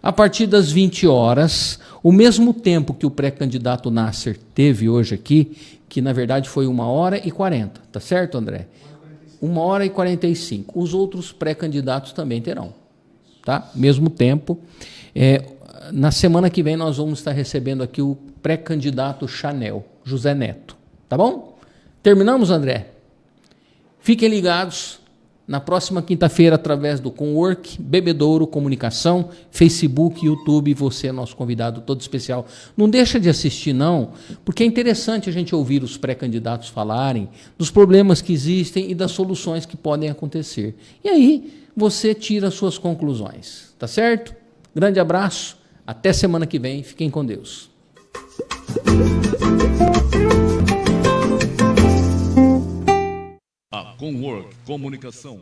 A partir das 20 horas, o mesmo tempo que o pré-candidato Nasser teve hoje aqui, que na verdade foi 1h40, tá certo, André? 1h45. Os outros pré-candidatos também terão, tá? Mesmo tempo. Na semana que vem nós vamos estar recebendo aqui o pré-candidato Chanel, José Neto, tá bom? Terminamos, André? Fiquem ligados na próxima quinta-feira através do Conwork, Bebedouro Comunicação, Facebook, YouTube, você é nosso convidado todo especial. Não deixa de assistir não, porque é interessante a gente ouvir os pré-candidatos falarem dos problemas que existem e das soluções que podem acontecer. E aí você tira as suas conclusões, tá certo? Grande abraço, até semana que vem, fiquem com Deus. A Conwork Comunicação